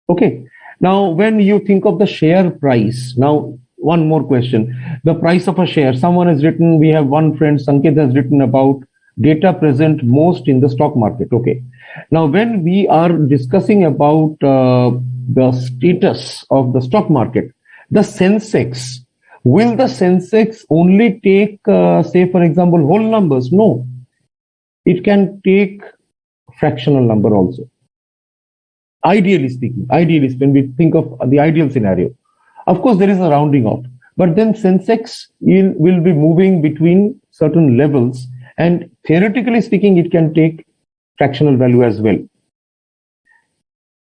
Okay. Now, when you think of the share price, now one more question. The price of a share, someone has written, we have one friend, Sanket, has written about data present most in the stock market. Okay. Now, when we are discussing about the status of the stock market, the Sensex, will the Sensex only take, say, for example, whole numbers? No. It can take fractional number also. Ideally speaking, when we think of the ideal scenario, of course, there is a rounding off, but then Sensex will be moving between certain levels, and theoretically speaking, it can take fractional value as well.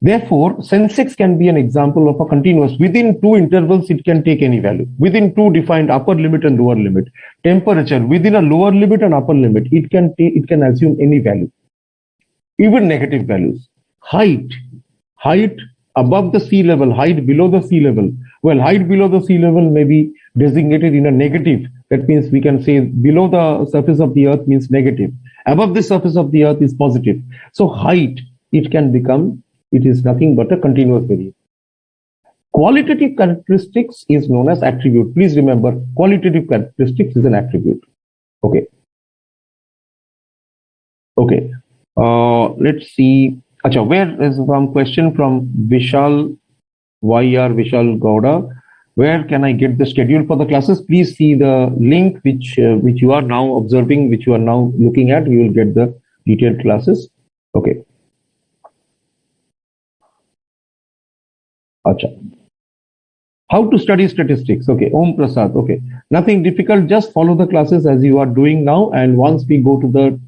Therefore, Sensex can be an example of a continuous. Within two intervals, it can take any value. Within two defined upper limit and lower limit. Temperature, within a lower limit and upper limit, it can assume any value, even negative values. Height above the sea level, height below the sea level. Well, height below the sea level may be designated in a negative. That means we can say below the surface of the earth means negative. Above the surface of the earth is positive. So height, it is nothing but a continuous variable. Qualitative characteristics is known as attribute. Please remember, qualitative characteristics is an attribute. Okay. Let's see. Where is one question from Vishal Gowda? Where can I get the schedule for the classes? Please see the link which you are now observing, which you are now looking at. You will get the detailed classes. Okay. Acha. How to study statistics? Okay, Om Prasad. Okay, nothing difficult. Just follow the classes as you are doing now. And once we go to the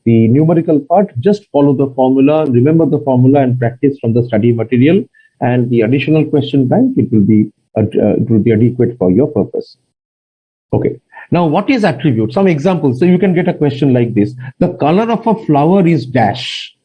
numerical part, just follow the formula, remember the formula, and practice from the study material. And the additional question bank, it will be adequate for your purpose. Okay. Now, what is attribute? Some examples. So you can get a question like this: the color of a flower is dash.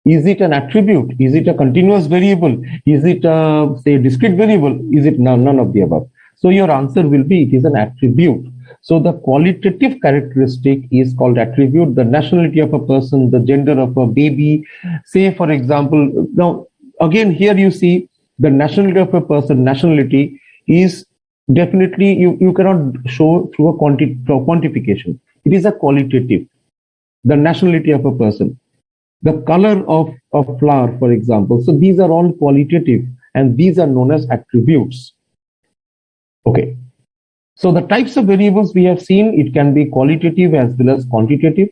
Is it an attribute? Is it a continuous variable? Is it a, say, discrete variable? Is it none of the above? So your answer will be it is an attribute. So the qualitative characteristic is called attribute. The nationality of a person, the gender of a baby. Say, for example, now again here you see the nationality of a person. Nationality is definitely you cannot show through a quantification. It is a qualitative. The nationality of a person. The color of a flower, for example. So these are all qualitative and these are known as attributes. Okay. So the types of variables we have seen, it can be qualitative as well as quantitative.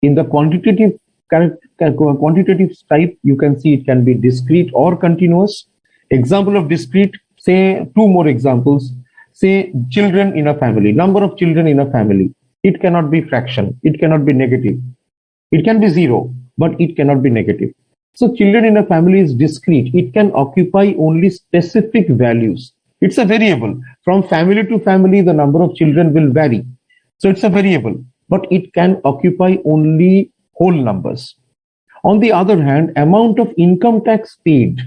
In the quantitative type, you can see it can be discrete or continuous. Example of discrete, say two more examples. Say children in a family, number of children in a family. It cannot be fraction. It cannot be negative. It can be zero, but it cannot be negative. So children in a family is discrete. It can occupy only specific values. It's a variable. From family to family, the number of children will vary. So it's a variable, but it can occupy only whole numbers. On the other hand, amount of income tax paid,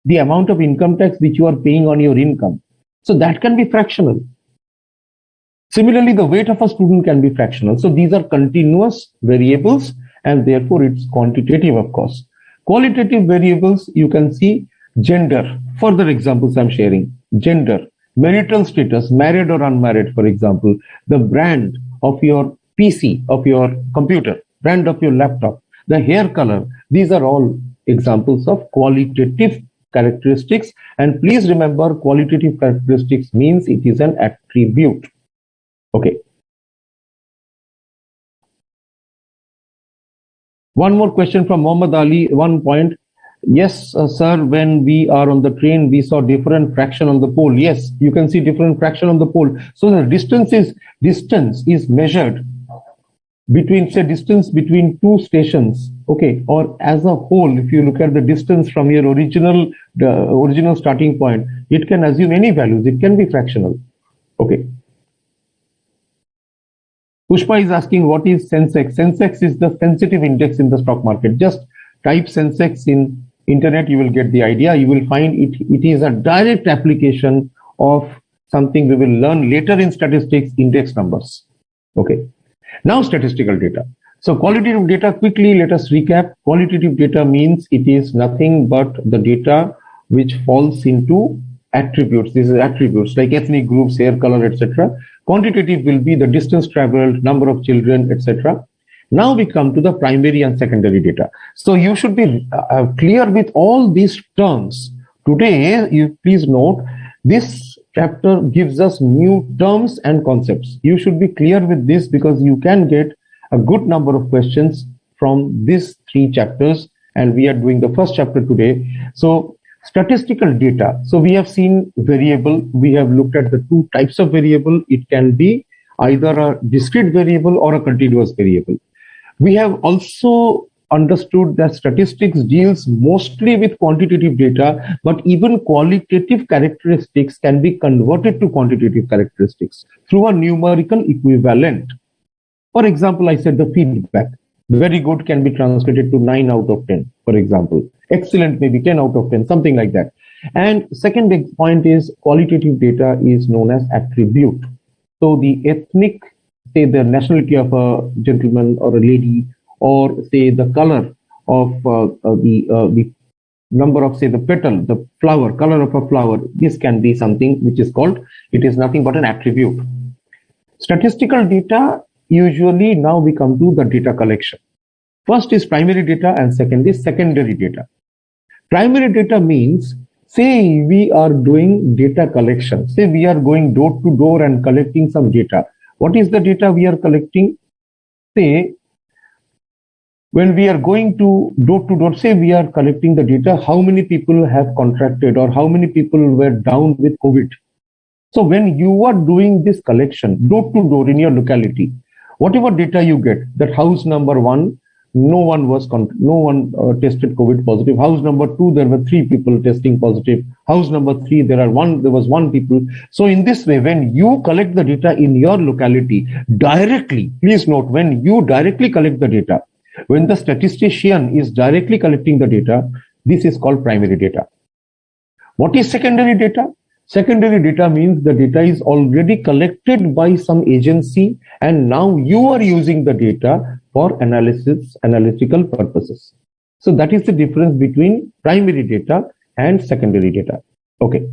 the amount of income tax which you are paying on your income. So that can be fractional. Similarly, the weight of a student can be fractional. So these are continuous variables and therefore it's quantitative, of course. Qualitative variables, you can see gender. Further examples I'm sharing. Gender, marital status, married or unmarried, for example. The brand of your PC, of your computer, brand of your laptop, the hair color. These are all examples of qualitative characteristics. And please remember, qualitative characteristics means it is an attribute. Okay. One more question from Muhammad Ali. One point. Yes, sir, when we are on the train, we saw different fraction on the pole. Yes, you can see different fraction on the pole. So the distance is measured between, say, distance between two stations. Okay, or as a whole, if you look at the distance from your original starting point, it can assume any values. It can be fractional. Okay. Pushpa is asking what is Sensex. Sensex is the sensitive index in the stock market. Just type Sensex in internet, you will get the idea. You will find it is a direct application of something we will learn later in statistics, index numbers. Okay. Now statistical data. So qualitative data, quickly let us recap. Qualitative data means it is nothing but the data which falls into attributes. These are attributes like ethnic groups, hair color, etc. Quantitative will be the distance traveled, number of children, etc. Now we come to the primary and secondary data. So you should be clear with all these terms. Today, you please note, this chapter gives us new terms and concepts. You should be clear with this because you can get a good number of questions from these three chapters. And we are doing the first chapter today. So statistical data. So we have seen variable. We have looked at the two types of variable. It can be either a discrete variable or a continuous variable. We have also understood that statistics deals mostly with quantitative data, but even qualitative characteristics can be converted to quantitative characteristics through a numerical equivalent. For example, I said the feedback. Very good can be translated to 9 out of 10, for example. Excellent, maybe 10 out of 10, something like that. And second big point is qualitative data is known as attribute. So the ethnic, say the nationality of a gentleman or a lady, or say the color of the number of, say, the petal, the flower, color of a flower, this can be something which is called, it is nothing but an attribute. Statistical data, usually now we come to the data collection. First is primary data and second is secondary data. Primary data means Say we are doing data collection. Say we are going door to door and collecting some data. What is the data we are collecting? Say when we are going to door, say we are collecting the data, how many people have contracted or how many people were down with COVID. So when you are doing this collection door to door in your locality, whatever data you get, that house number 1, no one tested COVID positive. House number 2, there were 3 people testing positive. House number 3, there was 1 people. So in this way, when you collect the data in your locality directly, please note, when you directly collect the data, when the statistician is directly collecting the data, this is called primary data. What is secondary data? Secondary data means the data is already collected by some agency and now you are using the data for analytical purposes. So that is the difference between primary data and secondary data. Okay.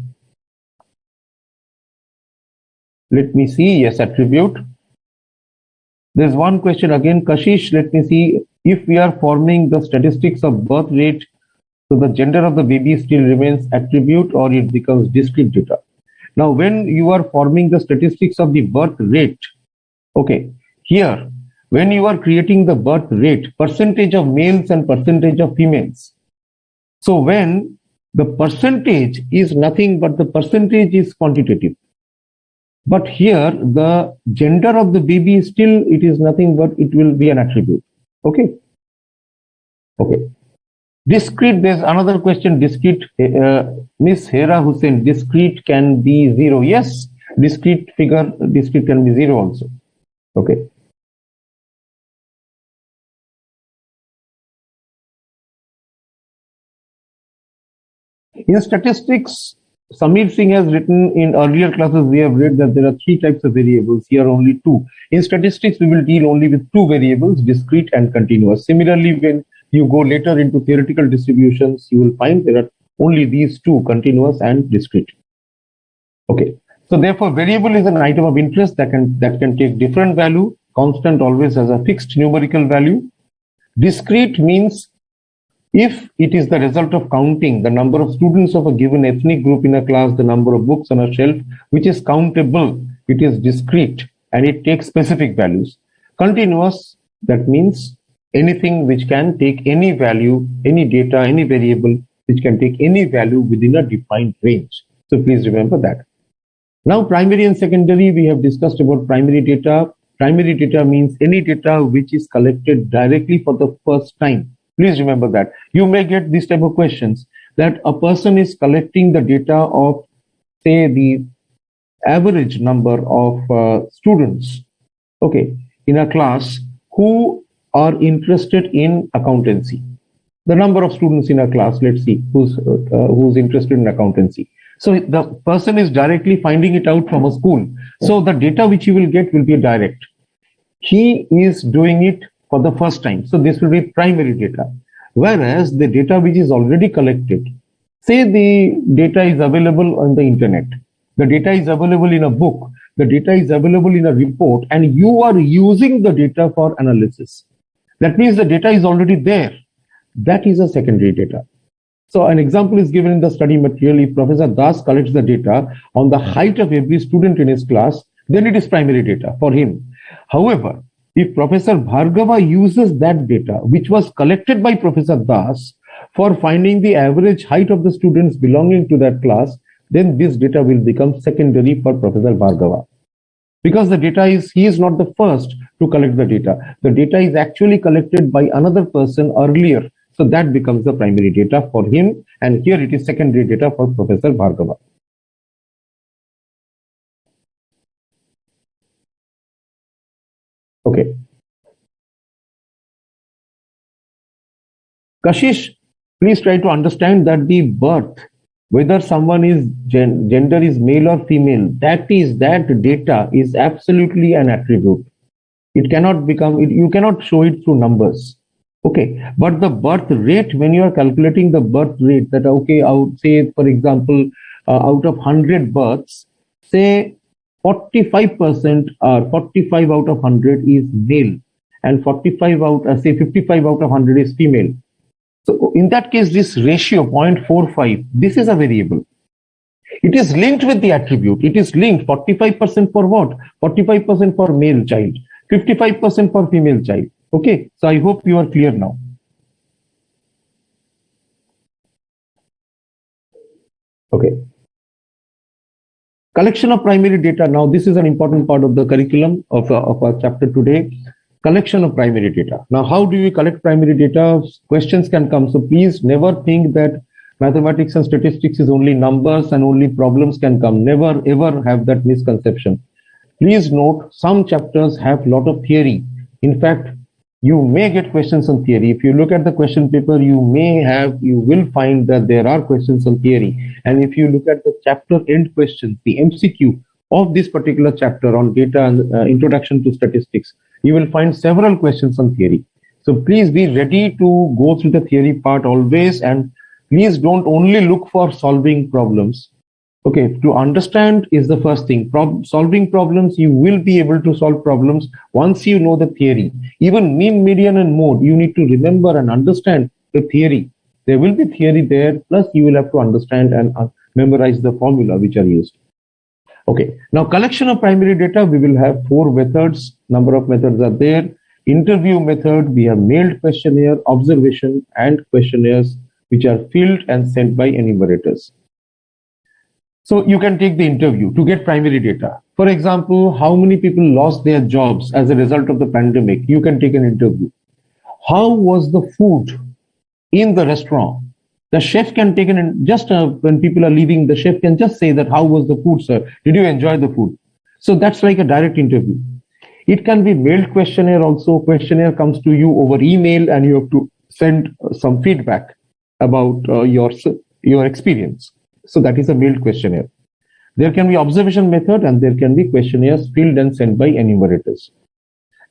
Let me see. Yes, attribute. There's one question again, Kashish. Let me see. If we are forming the statistics of birth rate, so the gender of the baby still remains attribute or it becomes discrete data. Now, when you are forming the statistics of the birth rate, okay, here, when you are creating the birth rate, percentage of males and percentage of females. So when the percentage is nothing but the percentage is quantitative. But here, the gender of the baby is still, it is nothing but it will be an attribute. Okay. Okay. Discrete, there's another question. Discrete, Miss Hera Hussain, discrete can be 0. Yes, discrete can be 0 also. Okay. In statistics, Samir Singh has written in earlier classes, we have read that there are 3 types of variables, here only 2. In statistics, we will deal only with 2 variables, discrete and continuous. Similarly, when you go later into theoretical distributions, you will find there are only these 2, continuous and discrete. Okay. So therefore, variable is an item of interest that can take different value. Constant always has a fixed numerical value. Discrete means if it is the result of counting the number of students of a given ethnic group in a class, the number of books on a shelf, which is countable, it is discrete and it takes specific values. Continuous, that means anything which can take any value, any data, any variable, which can take any value within a defined range. So please remember that. Now, primary and secondary, we have discussed about primary data. Primary data means any data which is collected directly for the first time. Please remember that. You may get this type of questions that a person is collecting the data of, say, the average number of students, okay, in a class who are interested in accountancy. The number of students in a class, let's see, who's interested in accountancy. So the person is directly finding it out from a school. So the data which you will get will be direct. He is doing it for the first time. So this will be primary data. Whereas the data which is already collected, say the data is available on the internet, the data is available in a book, the data is available in a report, and you are using the data for analysis. That means the data is already there. That is a secondary data. So an example is given in the study material. If Professor Das collects the data on the height of every student in his class, then it is primary data for him. However, if Professor Bhargava uses that data, which was collected by Professor Das, for finding the average height of the students belonging to that class, then this data will become secondary for Professor Bhargava. Because the data is, he is not the first to collect the data. The data is actually collected by another person earlier. So that becomes the primary data for him. And here it is secondary data for Professor Bhargava. Okay. Kashish, please try to understand that the birth, whether someone is gender is male or female, that data is absolutely an attribute. It cannot become, you cannot show it through numbers. Okay, but the birth rate, when you are calculating the birth rate, that okay, I would say, for example, out of 100 births, say 45% or 45 out of 100 is male, and 45 out, say 55 out of 100 is female. So in that case, this ratio 0.45, this is a variable. It is linked with the attribute. It is linked 45% for what? 45% for male child, 55% for female child. Okay, so I hope you are clear now. Okay. Collection of primary data. Now, this is an important part of the curriculum of our chapter today. Collection of primary data. Now, how do you collect primary data? Questions can come. So please never think that mathematics and statistics is only numbers and only problems can come. Never ever have that misconception. Please note some chapters have a lot of theory. In fact, you may get questions on theory. If you look at the question paper, you will find that there are questions on theory. And if you look at the chapter end questions, the MCQ of this particular chapter on data and introduction to statistics, you will find several questions on theory. So please be ready to go through the theory part always, and please don't only look for solving problems. Okay, to understand is the first thing. Solving problems, you will be able to solve problems once you know the theory. Even mean, median, and mode, you need to remember and understand the theory. There will be theory there, plus you will have to understand and memorize the formula which are used. Okay, now collection of primary data, we will have 4 methods. Number of methods are there. Interview method, we have mailed questionnaire, observation, and questionnaires which are filled and sent by enumerators. So you can take the interview to get primary data. For example, how many people lost their jobs as a result of the pandemic? You can take an interview. How was the food in the restaurant? The chef can take when people are leaving, the chef can just say that, how was the food, sir? Did you enjoy the food? So that's like a direct interview. It can be mailed questionnaire also. Questionnaire comes to you over email and you have to send some feedback about your experience. So that is a mailed questionnaire. There can be observation method and there can be questionnaires filled and sent by enumerators.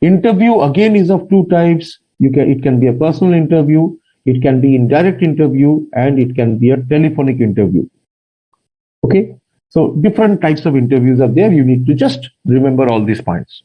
Interview again is of 2 types. It can be a personal interview, it can be indirect interview, and it can be a telephonic interview. Okay, so different types of interviews are there. You need to just remember all these points.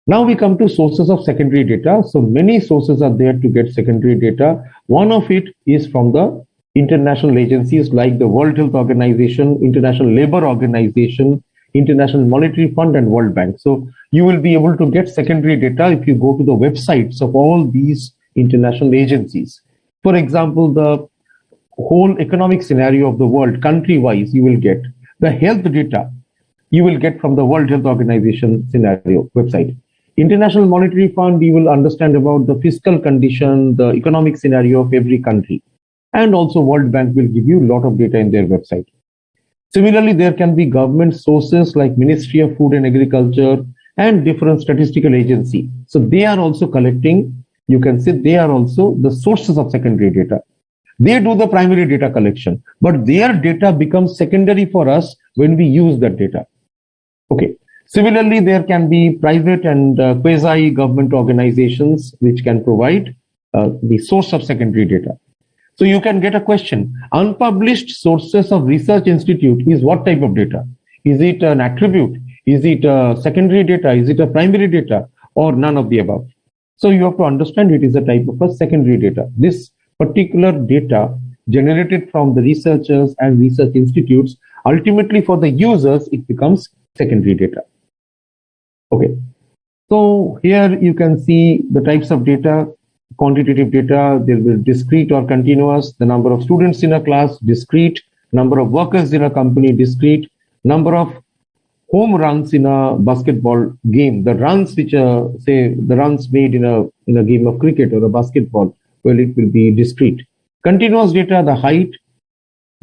Now we come to sources of secondary data. So many sources are there to get secondary data. One of it is from the international agencies like the World Health Organization, International Labour Organization, International Monetary Fund, and World Bank. So you will be able to get secondary data if you go to the websites of all these international agencies. For example, the whole economic scenario of the world, country-wise, you will get. The health data you will get from the World Health Organization scenario website. International Monetary Fund, you will understand about the fiscal condition, the economic scenario of every country. And also World Bank will give you a lot of data in their website. Similarly, there can be government sources like Ministry of Food and Agriculture and different statistical agency. So they are also collecting, you can see they are also the sources of secondary data. They do the primary data collection, but their data becomes secondary for us when we use that data. Okay. Similarly, there can be private and quasi-government organizations which can provide the source of secondary data. So you can get a question. Unpublished sources of research institute is what type of data? Is it an attribute? Is it a secondary data? Is it a primary data? Or none of the above? So you have to understand it is a type of a secondary data. This particular data generated from the researchers and research institutes, ultimately for the users, it becomes secondary data. Okay. So here you can see the types of data. Quantitative data, there will be discrete or continuous, the number of students in a class, discrete, number of workers in a company, discrete, number of home runs in a basketball game, the runs which say the runs made in a game of cricket or a basketball, well, it will be discrete. Continuous data, the height,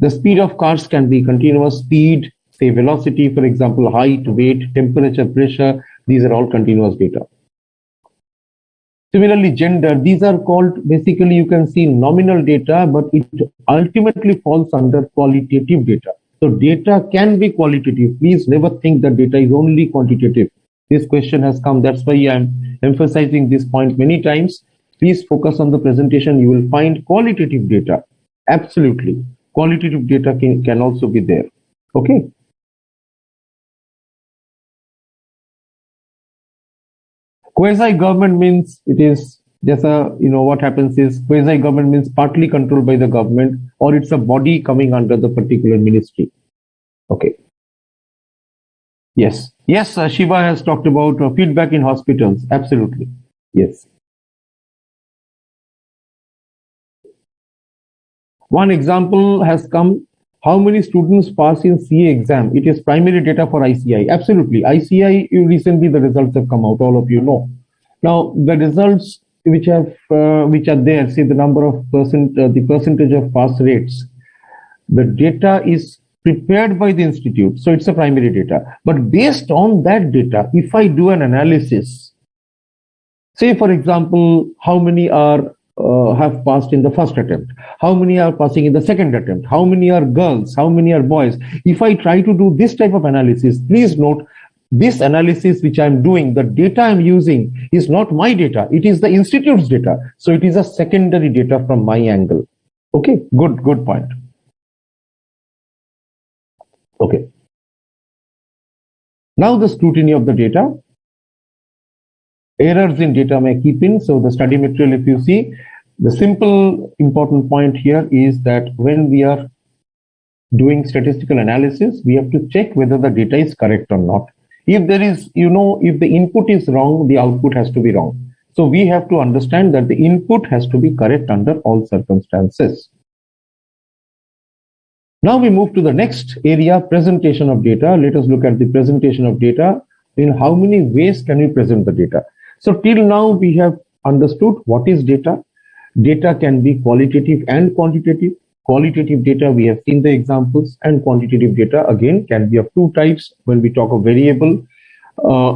the speed of cars can be continuous, speed, say velocity, for example, height, weight, temperature, pressure, these are all continuous data. Similarly, gender, these are called, basically you can see nominal data, but it ultimately falls under qualitative data. So data can be qualitative. Please never think that data is only quantitative. This question has come, that's why I'm emphasizing this point many times. Please focus on the presentation. You will find qualitative data. Absolutely. Qualitative data can also be there. Okay. Quasi-government means it is there's a, what happens is quasi-government means partly controlled by the government, or it's a body coming under the particular ministry. Okay. Yes. Yes, Shiva has talked about feedback in hospitals. Absolutely. Yes. One example has come. How many students pass in CA exam? It is primary data for ICAI. Absolutely. ICAI, recently the results have come out, all of you know. Now, the results which are there, say the number of the percentage of pass rates, the data is prepared by the institute, so it's a primary data. But based on that data, if I do an analysis, say for example, how many are have passed in the first attempt, how many are passing in the second attempt, how many are girls, how many are boys. If I try to do this type of analysis, please note, this analysis which I'm doing, the data I'm using is not my data, it is the institute's data. So it is a secondary data from my angle. Okay, good point. Okay. Now the scrutiny of the data. Errors in data may keep in. So the study material, if you see, the simple important point here is that when we are doing statistical analysis, we have to check whether the data is correct or not. If there is, if the input is wrong, the output has to be wrong. So we have to understand that the input has to be correct under all circumstances. Now we move to the next area, presentation of data. Let us look at the presentation of data. In how many ways can we present the data? So till now we have understood what is data. Data can be qualitative and quantitative. Qualitative data, we have seen the examples, and quantitative data again can be of two types. When we talk of variable,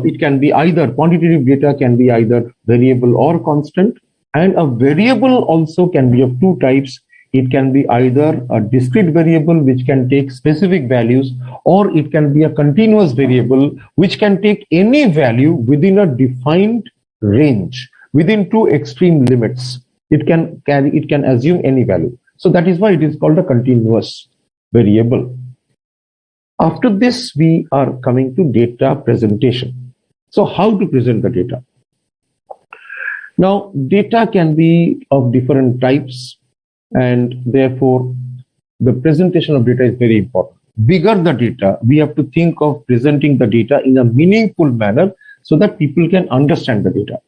it can be either, quantitative data can be either variable or constant, and a variable also can be of two types. It can be either a discrete variable which can take specific values, or it can be a continuous variable which can take any value within a defined range, within two extreme limits. It can assume any value. So that is why it is called a continuous variable. After this, we are coming to data presentation. So how to present the data? Now, data can be of different types, and therefore the presentation of data is very important. Bigger the data, we have to think of presenting the data in a meaningful manner so that people can understand the data.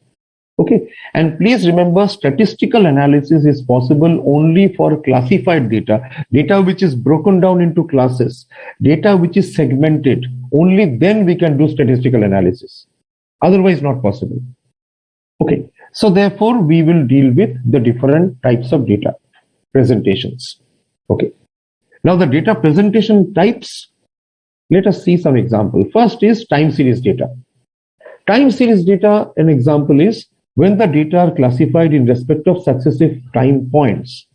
Okay, and please remember, statistical analysis is possible only for classified data, data which is broken down into classes, data which is segmented. Only then we can do statistical analysis. Otherwise, not possible. Okay, so therefore we will deal with the different types of data presentations. Okay, now the data presentation types, let us see some example. First is time series data. Time series data, an example is when the data are classified in respect of successive time points.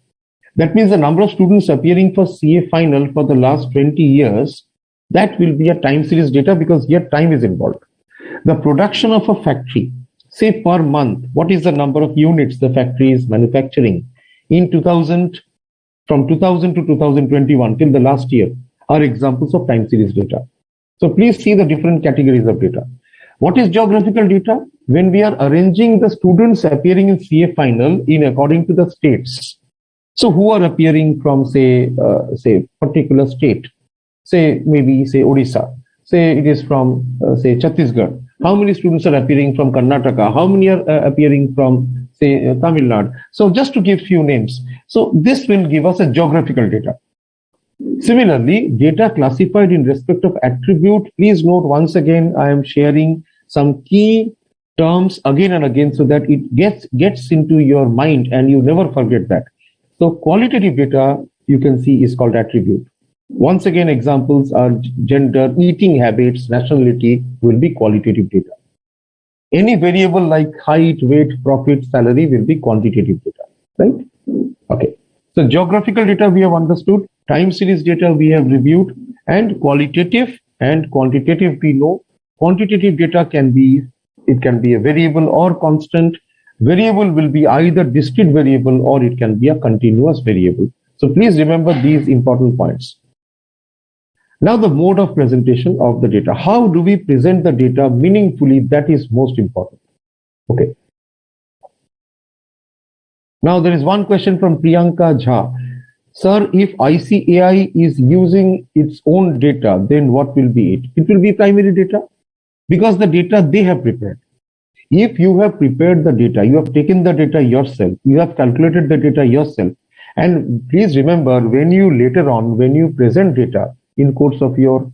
That means the number of students appearing for CA final for the last 20 years, that will be a time series data because here time is involved. The production of a factory, say per month, what is the number of units the factory is manufacturing in 2000, from 2000 to 2021 till the last year, are examples of time series data. So please see the different categories of data. What is geographical data? When we are arranging the students appearing in CA final in according to the states. So who are appearing from say particular state, say maybe say Odisha, say it is from say Chhattisgarh. How many students are appearing from Karnataka? How many are appearing from say Tamil Nadu? So just to give few names. So this will give us a geographical data. Similarly, data classified in respect of attribute. Please note once again, I am sharing some key terms again and again so that it gets into your mind and you never forget that. So qualitative data, you can see, is called attribute. Once again, examples are gender, eating habits, nationality will be qualitative data. Any variable like height, weight, profit, salary will be quantitative data, right? Okay. So geographical data we have understood, time series data we have reviewed, and qualitative and quantitative we know. Quantitative data can be a variable or constant. Variable will be either discrete variable or it can be a continuous variable. So please remember these important points. Now the mode of presentation of the data. How do we present the data meaningfully? That is most important. Okay. Now there is one question from Priyanka Jha. Sir, if ICAI is using its own data, then what will be it? It will be primary data because the data they have prepared. If you have prepared the data, you have taken the data yourself, you have calculated the data yourself, and please remember, when you later on, when you present data in course of your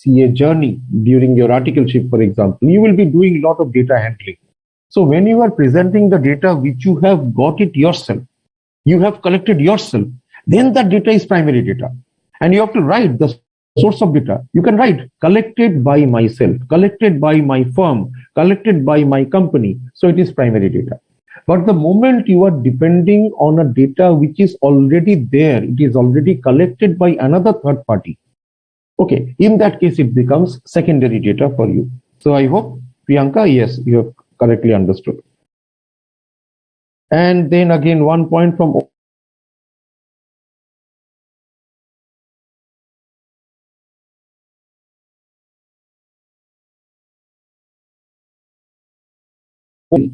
CA journey during your articleship, for example, you will be doing a lot of data handling. So when you are presenting the data which you have got it yourself, you have collected yourself, then that data is primary data. And you have to write the source of data. You can write collected by myself, collected by my firm, collected by my company. So it is primary data. But the moment you are depending on a data which is already there, it is already collected by another third party. Okay, in that case, it becomes secondary data for you. So I hope, Priyanka, yes, you have correctly understood. And then again, one point from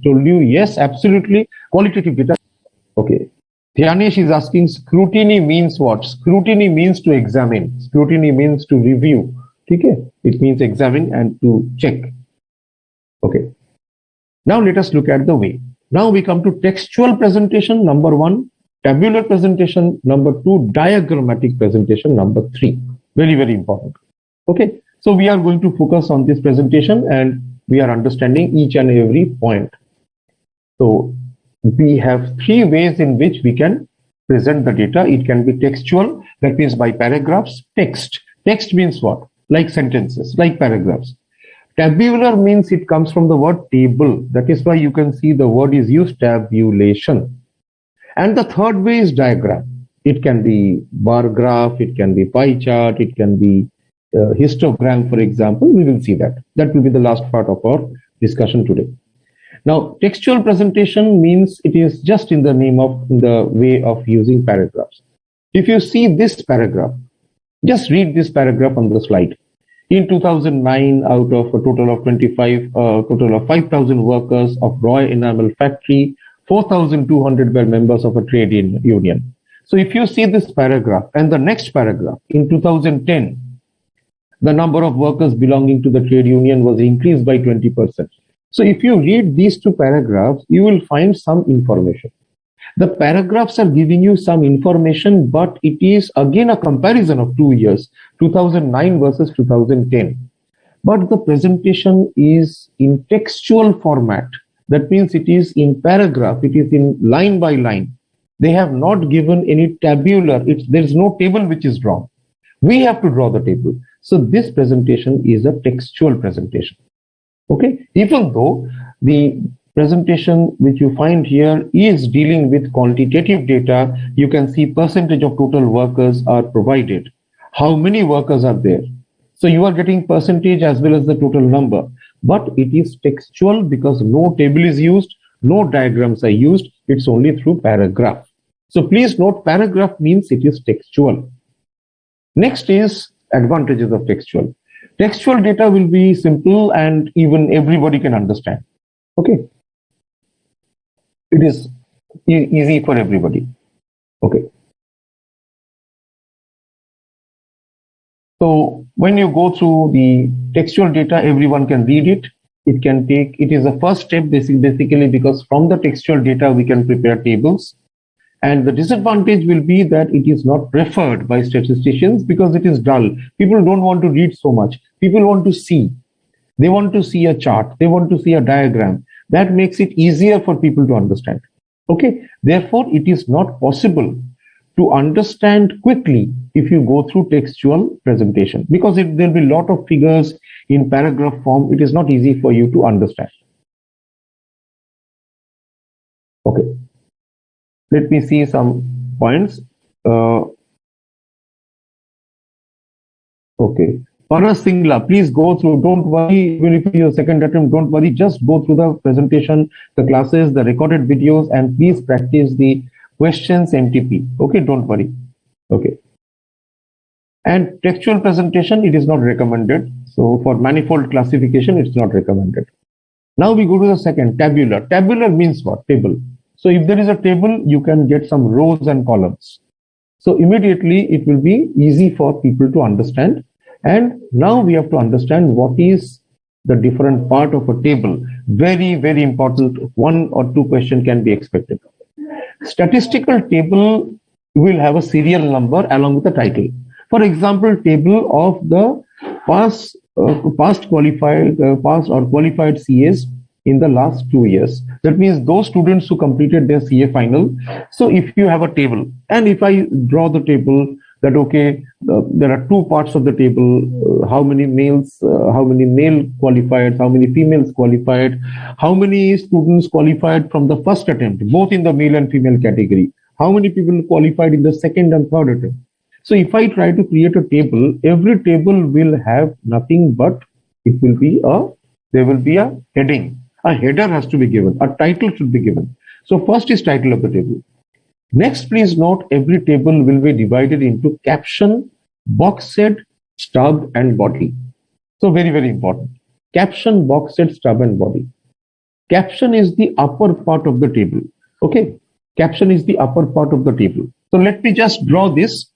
told you, yes, absolutely. Qualitative data. Okay. Dhyanesh is asking, scrutiny means what? Scrutiny means to examine. Scrutiny means to review. Okay. It means examine and to check. Okay. Now let us look at the way. Now we come to textual presentation, number 1, tabular presentation, number 2, diagrammatic presentation, number 3. Very, very important. Okay. So we are going to focus on this presentation and we are understanding each and every point. So we have 3 ways in which we can present the data. It can be textual, that means by paragraphs. Text means what? Like sentences, like paragraphs. Tabular means it comes from the word table. That is why you can see the word is used, tabulation. And the third way is diagram. It can be bar graph, it can be pie chart, it can be histogram, for example. We will see that. That will be the last part of our discussion today. Now, textual presentation means it is just in the name of the way of using paragraphs. If you see this paragraph, just read this paragraph on the slide. In 2009, out of a total of 5,000 workers of Roy Enamel Factory, 4,200 were members of a trade union. So if you see this paragraph and the next paragraph, in 2010, the number of workers belonging to the trade union was increased by 20%. So if you read these 2 paragraphs, you will find some information. The paragraphs are giving you some information, but it is again a comparison of 2 years, 2009 versus 2010. But the presentation is in textual format. That means it is in paragraph, it is in line by line. They have not given any tabular, there is no table which is drawn. We have to draw the table. So this presentation is a textual presentation. Okay, even though the presentation which you find here is dealing with quantitative data, you can see percentage of total workers are provided. How many workers are there? So you are getting percentage as well as the total number, but it is textual because no table is used, no diagrams are used, it's only through paragraph. So please note, paragraph means it is textual. Next is advantages of textual. Textual data will be simple and even everybody can understand. Okay. It is easy for everybody. Okay. So when you go through the textual data, everyone can read it. It is the first step basically because from the textual data we can prepare tables. And the disadvantage will be that it is not preferred by statisticians because it is dull. People don't want to read so much. People want to see. They want to see a chart. They want to see a diagram. That makes it easier for people to understand. Okay. Therefore, it is not possible to understand quickly if you go through textual presentation because there will be a lot of figures in paragraph form. It is not easy for you to understand. Okay. Let me see some points. Okay. Paras Singla, please go through. Don't worry, even if it's your second attempt, don't worry. Just go through the presentation, the classes, the recorded videos, and please practice the questions MTP. Okay, don't worry. Okay. And textual presentation, it is not recommended. So for manifold classification, it's not recommended. Now we go to the second, tabular. Tabular means what? Table. So if there is a table, you can get some rows and columns. So immediately it will be easy for people to understand. And now we have to understand what is the different part of a table. Very, very important. 1 or 2 questions can be expected. Statistical table will have a serial number along with the title. For example, table of the past or qualified CAs in the last 2 years. That means those students who completed their CA final. So if you have a table, and if I draw the table that, okay, there are 2 parts of the table, how many males, how many male qualified, how many females qualified, how many students qualified from the first attempt, both in the male and female category, how many people qualified in the second and third attempt. So if I try to create a table, every table will have nothing but there will be a heading. A header has to be given. A title should be given. So first is title of the table. Next, please note every table will be divided into caption, box head, stub, and body. So very, very important. Caption, box head, stub, and body. Caption is the upper part of the table. Okay. Caption is the upper part of the table. So let me just draw this.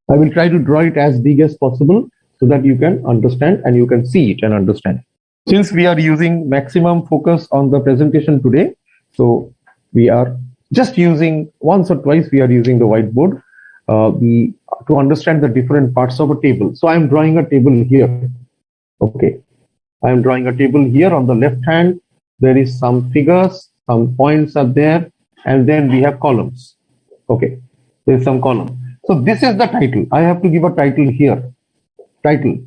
I will try to draw it as big as possible so that you can understand and you can see it and understand. Since we are using maximum focus on the presentation today, so we are just using once or twice we are using the whiteboard to understand the different parts of a table. So I am drawing a table here. Okay, I am drawing a table here. On the left hand, there is some figures, some points are there, and then we have columns. Okay, there is some column. So this is the title. I have to give a title here. Title.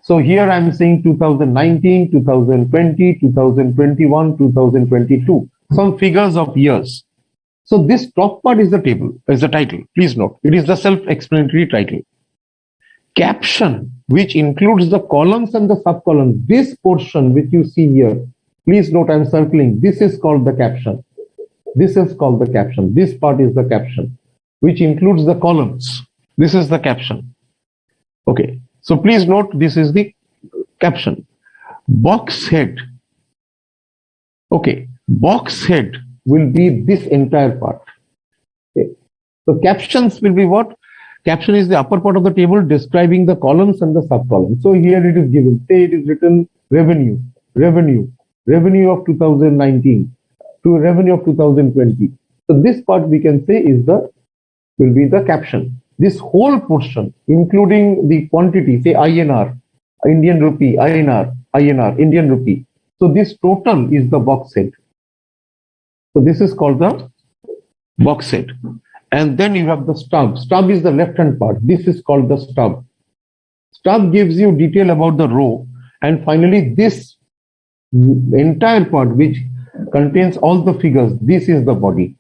So here I am saying 2019, 2020, 2021, 2022. Some figures of years. So this top part is the table, is the title. Please note, it is the self-explanatory title. Caption, which includes the columns and the sub-columns. This portion which you see here, please note I am circling. This is called the caption. This is called the caption. This part is the caption, which includes the columns. This is the caption. Okay. So please note this is the caption. Box head. Okay. Box head will be this entire part. Okay. So captions will be what? Caption is the upper part of the table describing the columns and the sub-columns. So here it is given. Say it is written revenue of 2019 to revenue of 2020. So this part we can say will be the caption. This whole portion, including the quantity, say INR, Indian rupee, INR, Indian rupee. So this total is the box head. So this is called the box head. And then you have the stub. Stub is the left-hand part. This is called the stub. Stub gives you detail about the row. And finally, this entire part, which contains all the figures, this is the body.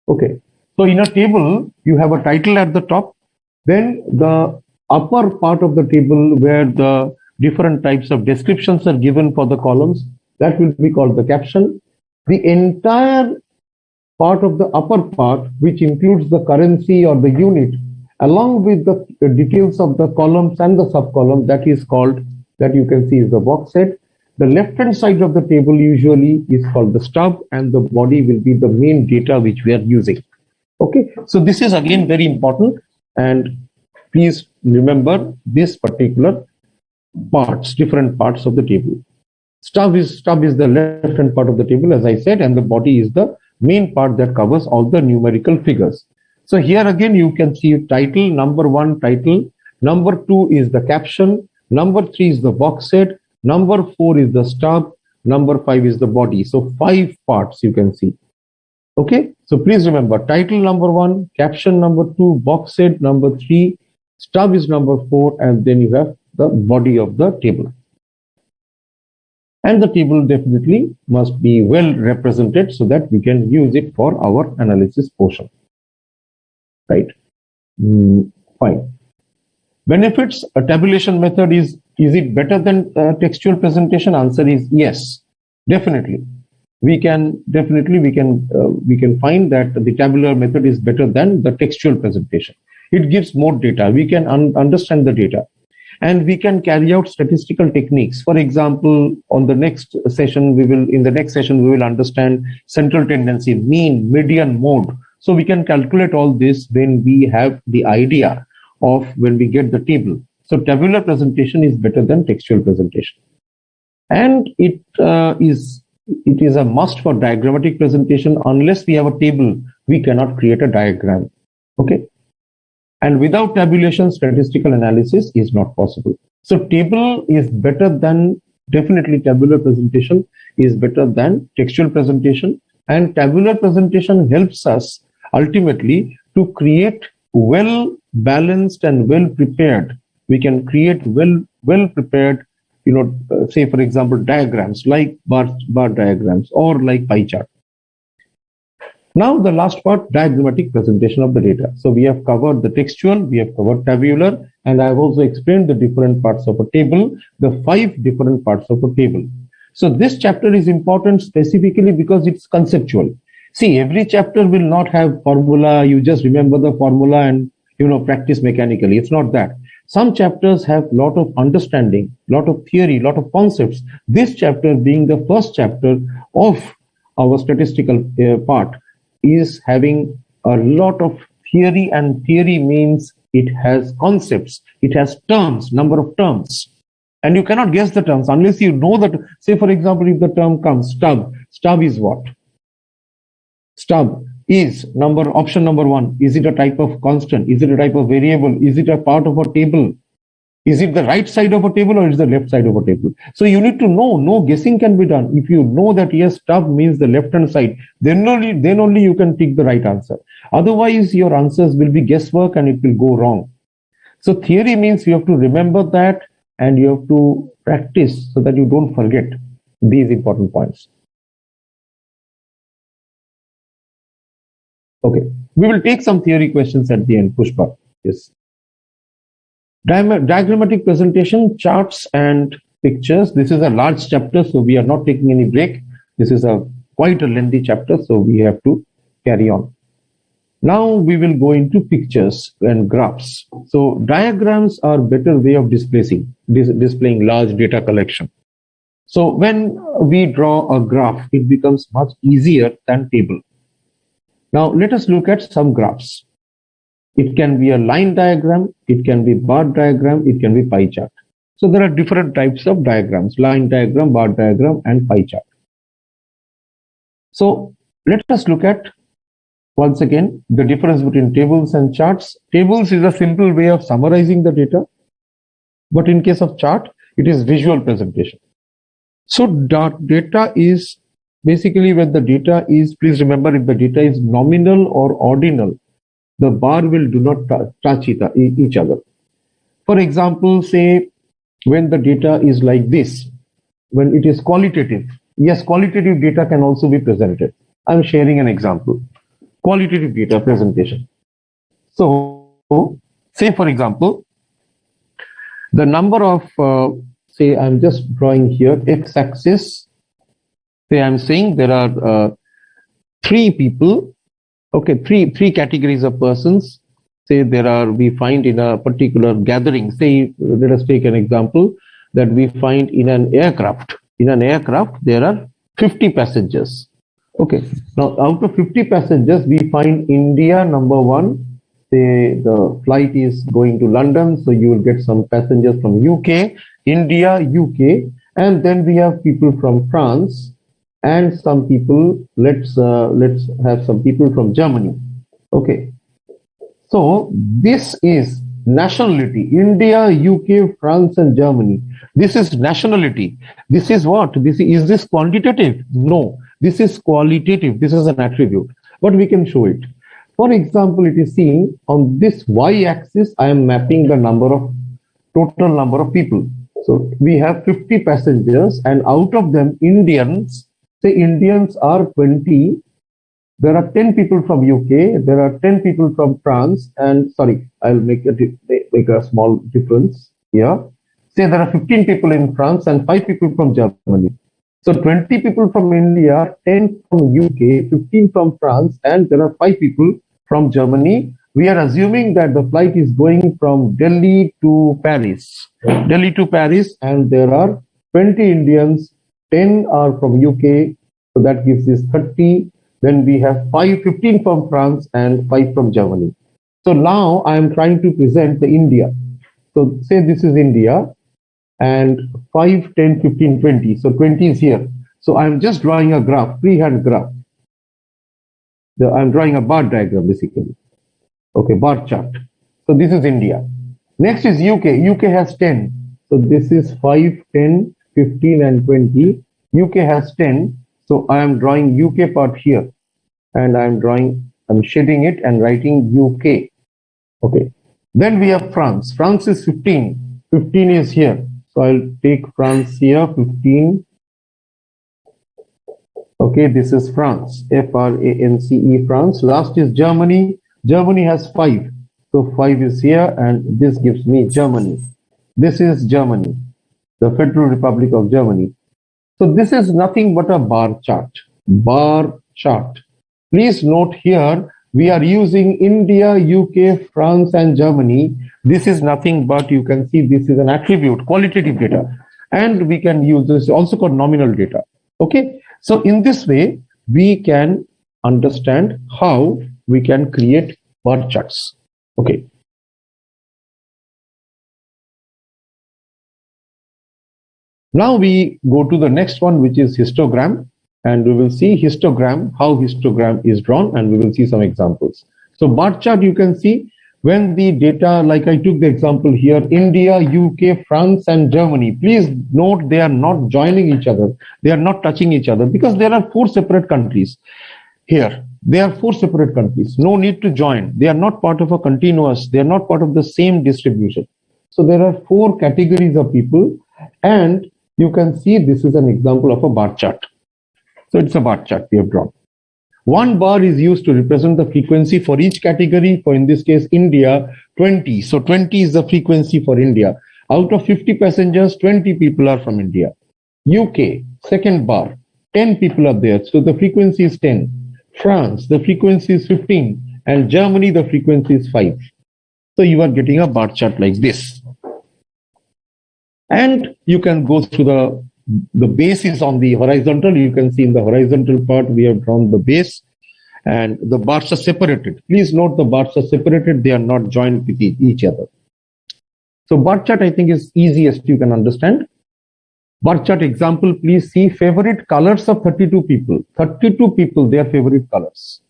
Okay. So in a table, you have a title at the top, then the upper part of the table where the different types of descriptions are given for the columns, that will be called the caption. The entire part of the upper part, which includes the currency or the unit, along with the details of the columns and the sub-column, that is called, that you can see is the box head. The left-hand side of the table usually is called the stub, and the body will be the main data which we are using. Okay, so this is again very important, and please remember this particular parts, different parts of the table. Stub is the left-hand part of the table, as I said, and the body is the main part that covers all the numerical figures. So here again you can see title, number 1 title, number 2 is the caption, number 3 is the box head, number 4 is the stub, number 5 is the body. So 5 parts you can see. Okay, so please remember title number 1, caption number 2, box head number 3, stub is number 4, and then you have the body of the table. And the table definitely must be well represented so that we can use it for our analysis portion. Right? Fine. Benefits, a tabulation method is it better than textual presentation? Answer is yes, definitely. We can find that the tabular method is better than the textual presentation. It gives more data. We can understand the data. and we can carry out statistical techniques. For example, in the next session, we will understand central tendency, mean, median, mode. So we can calculate all this when we have the idea of when we get the table. So tabular presentation is better than textual presentation. And it is a must for diagrammatic presentation. Unless we have a table, we cannot create a diagram. Okay. And without tabulation, statistical analysis is not possible. So table is better than, definitely tabular presentation is better than textual presentation. And tabular presentation helps us ultimately to create well balanced and well prepared. We can create well prepared, say for example, diagrams like bar diagrams or like pie chart. Now the last part, diagrammatic presentation of the data. So we have covered the textual, we have covered tabular, and I have also explained the different parts of a table, the 5 different parts of a table. So this chapter is important specifically because it's conceptual. See, every chapter will not have formula, you just remember the formula and practice mechanically. It's not that. Some chapters have a lot of understanding, lot of theory, lot of concepts. This chapter being the first chapter of our statistical part is having a lot of theory, and theory means it has concepts, it has terms, number of terms, and you cannot guess the terms unless you know that. Say for example, if the term comes stub is what? Stub is option number 1. Is it a type of constant? Is it a type of variable? Is it a part of a table? Is it the right side of a table or is the left side of a table? So you need to know, no guessing can be done. If you know that yes, stub means the left hand side, then only you can pick the right answer. Otherwise, your answers will be guesswork and it will go wrong. So theory means you have to remember that and you have to practice so that you don't forget these important points. Okay, we will take some theory questions at the end. Pushpa, yes. Diagrammatic presentation, charts and pictures. This is a large chapter, so we are not taking any break. This is quite a lengthy chapter, so we have to carry on. Now we will go into pictures and graphs. So diagrams are better way of displaying large data collection. So when we draw a graph, it becomes much easier than table. Now let us look at some graphs. It can be a line diagram, it can be bar diagram, it can be pie chart. So there are different types of diagrams: line diagram, bar diagram, and pie chart. So let us look at once again the difference between tables and charts. Tables is a simple way of summarizing the data, but in case of chart, it is visual presentation. So data is basically when the data is, please remember, if the data is nominal or ordinal, the bar will do not touch each other. For example, say when the data is like this, when it is qualitative, yes, qualitative data can also be presented. I'm sharing an example. Qualitative data presentation. So, say for example, the number of, say I'm just drawing here, x-axis, say I'm saying there are 3 people. Okay, three categories of persons. Say we find in a particular gathering. Say, let us take an example that we find in an aircraft. In an aircraft, there are 50 passengers. Okay, now out of 50 passengers, we find India number 1. Say the flight is going to London, so you will get some passengers from UK, India, UK, and then we have people from France. And some people, let's have some people from Germany. Okay, so this is nationality: India, UK, France, and Germany. This is nationality. This is what? Is this quantitative? No, this is qualitative. This is an attribute, but we can show it. For example, it is seen on this y-axis. I am mapping the total number of people. So we have 50 passengers, and out of them, Indians. Say Indians are 20. There are 10 people from UK. There are 10 people from France. And sorry, I'll make a small difference here. Say there are 15 people in France and 5 people from Germany. So 20 people from India, 10 from UK, 15 from France, and there are 5 people from Germany we are assuming that the flight is going from Delhi to Paris. Delhi to Paris, and there are 20 Indians, 10 are from UK, so that gives us 30. Then we have 15 from France and 5 from Germany. So now I am trying to present the India. So say this is India, and 5, 10, 15, 20. So 20 is here. So I'm just drawing a graph, freehand graph. I'm drawing a bar diagram basically. Okay, bar chart. So this is India. Next is UK. UK has 10. So this is 5, 10, 15 and 20. UK has 10. So I am drawing UK part here. And I'm shading it and writing UK. Okay. Then we have France. France is 15. 15 is here. So I'll take France here, 15. Okay, this is France, France, France. Last is Germany. Germany has 5. So 5 is here, and this gives me Germany. This is Germany, the Federal Republic of Germany. So this is nothing but a bar chart. Bar chart. Please note here, we are using India, UK, France, and Germany. This is nothing but, you can see this is an attribute, qualitative data. And we can use this also called nominal data. Okay. So in this way, we can understand how we can create bar charts. Okay. Now we go to the next one, which is histogram, and we will see histogram, how histogram is drawn, and we will see some examples. So bar chart, you can see when the data, like I took the example here, India, UK, France, and Germany. Please note they are not joining each other. They are not touching each other because there are 4 separate countries here. They are 4 separate countries. No need to join. They are not part of a continuous. They are not part of the same distribution. So there are 4 categories of people, and you can see this is an example of a bar chart. So it's a bar chart we have drawn. 1 bar is used to represent the frequency for each category. For in this case, India, 20. So 20 is the frequency for India. Out of 50 passengers, 20 people are from India. UK, second bar, 10 people are there. So the frequency is 10. France, the frequency is 15. And Germany, the frequency is 5. So you are getting a bar chart like this. And you can go through the base is on the horizontal. You can see in the horizontal part, we have drawn the base, and the bars are separated. Please note the bars are separated. They are not joined with each other. So bar chart, I think, is easiest you can understand. Bar chart example, please see favorite colors of 32 people. 32 people, their favorite colors.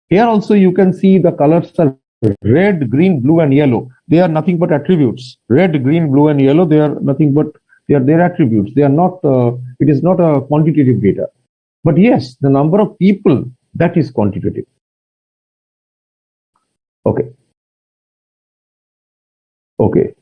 Here also you can see the colors are red, green, blue, and yellow. They are nothing but attributes. Red, green, blue, and yellow, they are nothing but they are their attributes. They are not, it is not a quantitative data. But yes, the number of people, that is quantitative. Okay. Okay.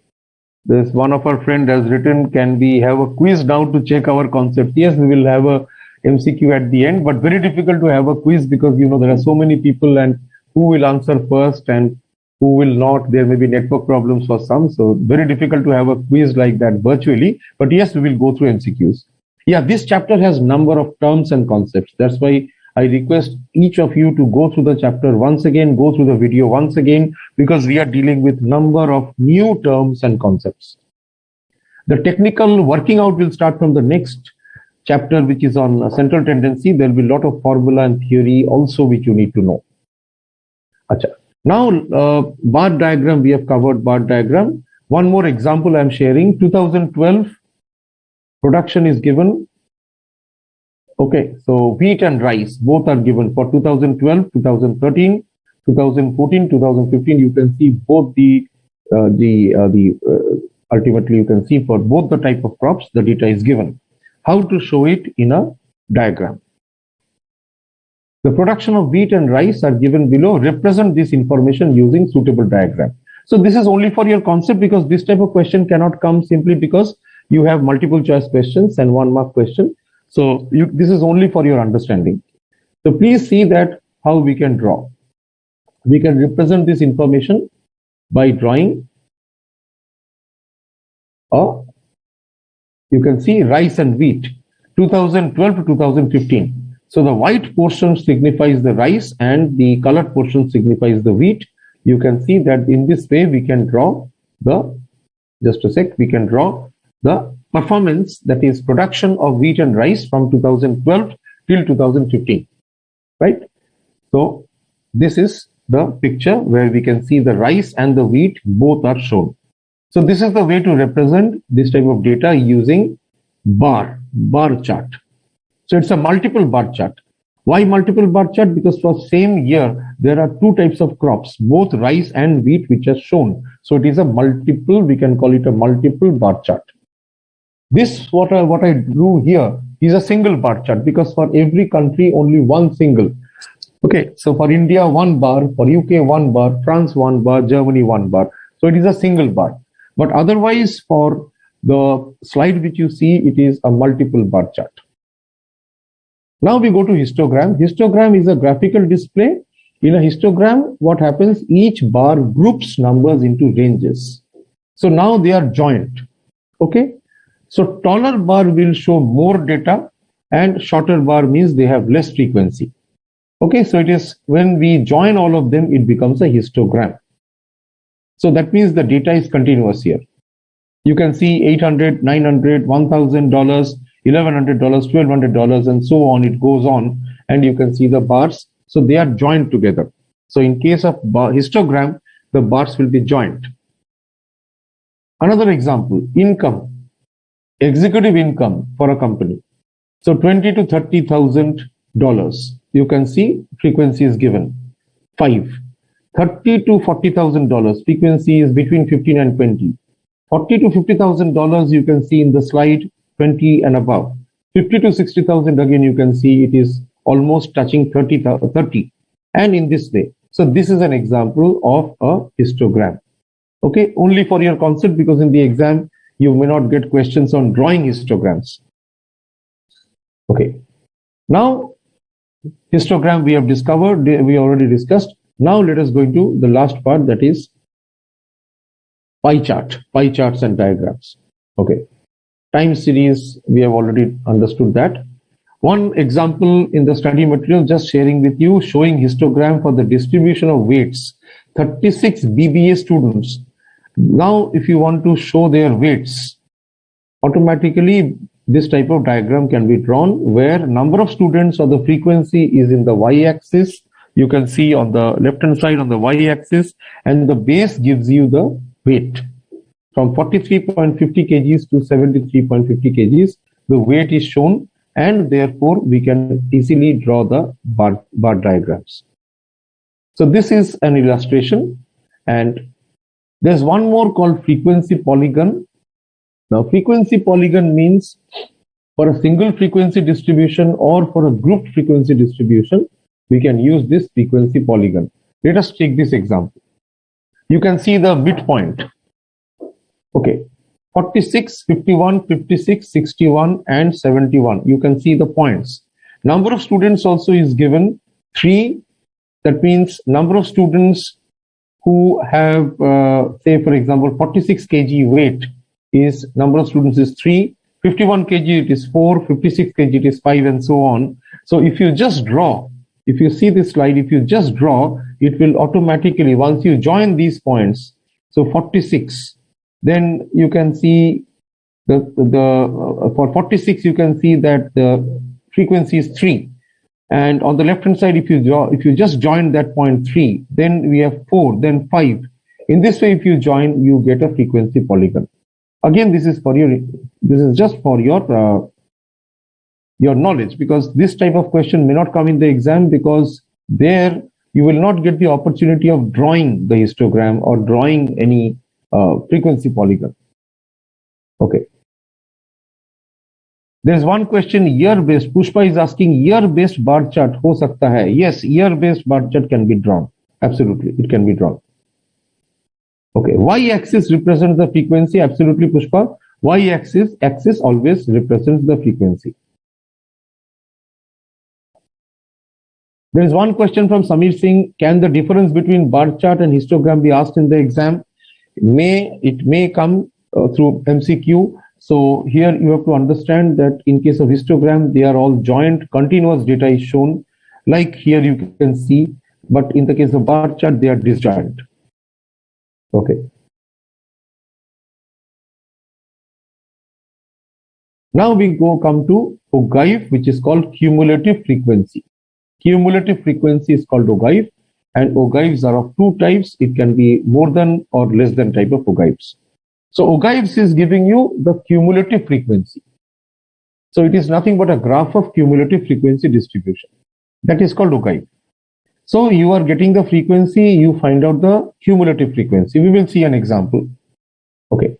There's one of our friend has written, can we have a quiz now to check our concept? Yes, we will have a MCQ at the end, but very difficult to have a quiz because, you know, there are so many people and who will answer first and who will not. There may be network problems for some. So very difficult to have a quiz like that virtually. But yes, we will go through MCQs. Yeah, this chapter has number of terms and concepts. That's why I request each of you to go through the chapter once again, go through the video once again, because we are dealing with number of new terms and concepts. The technical working out will start from the next chapter, which is on central tendency. There will be a lot of formula and theory also which you need to know. Achha. Now, bar diagram, we have covered bar diagram. One more example I am sharing. 2012 production is given. Okay, so wheat and rice, both are given for 2012, 2013, 2014, 2015. You can see both ultimately you can see for both the type of crops, the data is given. How to show it in a diagram? The production of wheat and rice are given below. Represent this information using suitable diagram. So this is only for your concept, because this type of question cannot come simply because you have multiple choice questions and 1 mark question. So this is only for your understanding. So please see that how we can draw. We can represent this information by drawing you can see rice and wheat 2012 to 2015. So the white portion signifies the rice and the colored portion signifies the wheat. you can see that in this way we can draw the, just a sec, we can draw the performance, that is production of wheat and rice from 2012 till 2015, right? So this is the picture where we can see the rice and the wheat both are shown. So this is the way to represent this type of data using bar chart. So it's a multiple bar chart. Why multiple bar chart? Because for same year, there are two types of crops, both rice and wheat, which are shown. So it is a multiple, we can call it a multiple bar chart. This, what I drew here is a single bar chart, because for every country, only one single. Okay, so for India, 1 bar, for UK, 1 bar, France, 1 bar, Germany, 1 bar. So it is a single bar. But otherwise, for the slide which you see, it is a multiple bar chart. Now we go to histogram. Histogram is a graphical display. In a histogram, what happens? Each bar groups numbers into ranges. So now they are joined. Okay. So taller bar will show more data, and shorter bar means they have less frequency. Okay. So it is when we join all of them, it becomes a histogram. So that means the data is continuous here. You can see $800, $900, $1,000, $1,100, $1,200, and so on. It goes on, and you can see the bars. So they are joined together. So in case of histogram, the bars will be joined. Another example, income, executive income for a company. So $20,000 to $30,000. You can see frequency is given 5. $30,000 to $40,000. Frequency is between 15 and 20. $40,000 to $50,000. You can see in the slide 20 and above. 50 to 60,000, again you can see it is almost touching 30, and in this way. So this is an example of a histogram. Okay, only for your concept, because in the exam you may not get questions on drawing histograms. Okay, now histogram we have discovered, we already discussed. Now let us go into the last part, that is pie charts and diagrams. Okay. Time series, we have already understood that. One example in the study material, just sharing with you, showing histogram for the distribution of weights. 36 BBA students. Now, if you want to show their weights, automatically this type of diagram can be drawn, where number of students or the frequency is in the y-axis. You can see on the left-hand side on the y-axis, and the base gives you the weight. From 43.50 kgs to 73.50 kgs, the weight is shown, and therefore we can easily draw the bar diagrams. So this is an illustration, and there's one more called frequency polygon. Now frequency polygon means for a single frequency distribution or for a grouped frequency distribution, we can use this frequency polygon. Let us take this example. You can see the midpoint. Okay, 46, 51, 56, 61, and 71. You can see the points. Number of students also is given 3. That means number of students who have, say for example, 46 kg weight is number of students is 3. 51 kg it is 4. 56 kg it is 5, and so on. So if you just draw, if you see this slide, if you just draw, it will automatically, once you join these points, so 46. Then you can see for 46 you can see that the frequency is 3, and on the left hand side, if you just join that point 3, then we have 4, then 5. In this way, if you join, you get a frequency polygon. Again, this is just for your knowledge, because this type of question may not come in the exam, because there you will not get the opportunity of drawing the histogram or drawing any frequency polygon. Okay. There's one question, year-based. Pushpa is asking, year-based bar chart ho sakta hai? Yes, year-based bar chart can be drawn. Absolutely, it can be drawn. Okay, y-axis represents the frequency. Absolutely, Pushpa. Y-axis always represents the frequency. There is one question from Samir Singh. Can the difference between bar chart and histogram be asked in the exam? It may come through MCQ. So here you have to understand that in case of histogram, they are all joined, continuous data is shown, like here you can see, but in the case of bar chart, they are disjoint. Okay. Now we come to OGAIF, which is called cumulative frequency. Cumulative frequency is called OGAIF, and OGAIFs are of two types. It can be more than or less than type of OGAIFs. So OGAIFs is giving you the cumulative frequency. So it is nothing but a graph of cumulative frequency distribution. That is called OGAIF. So you are getting the frequency, you find out the cumulative frequency. We will see an example. Okay.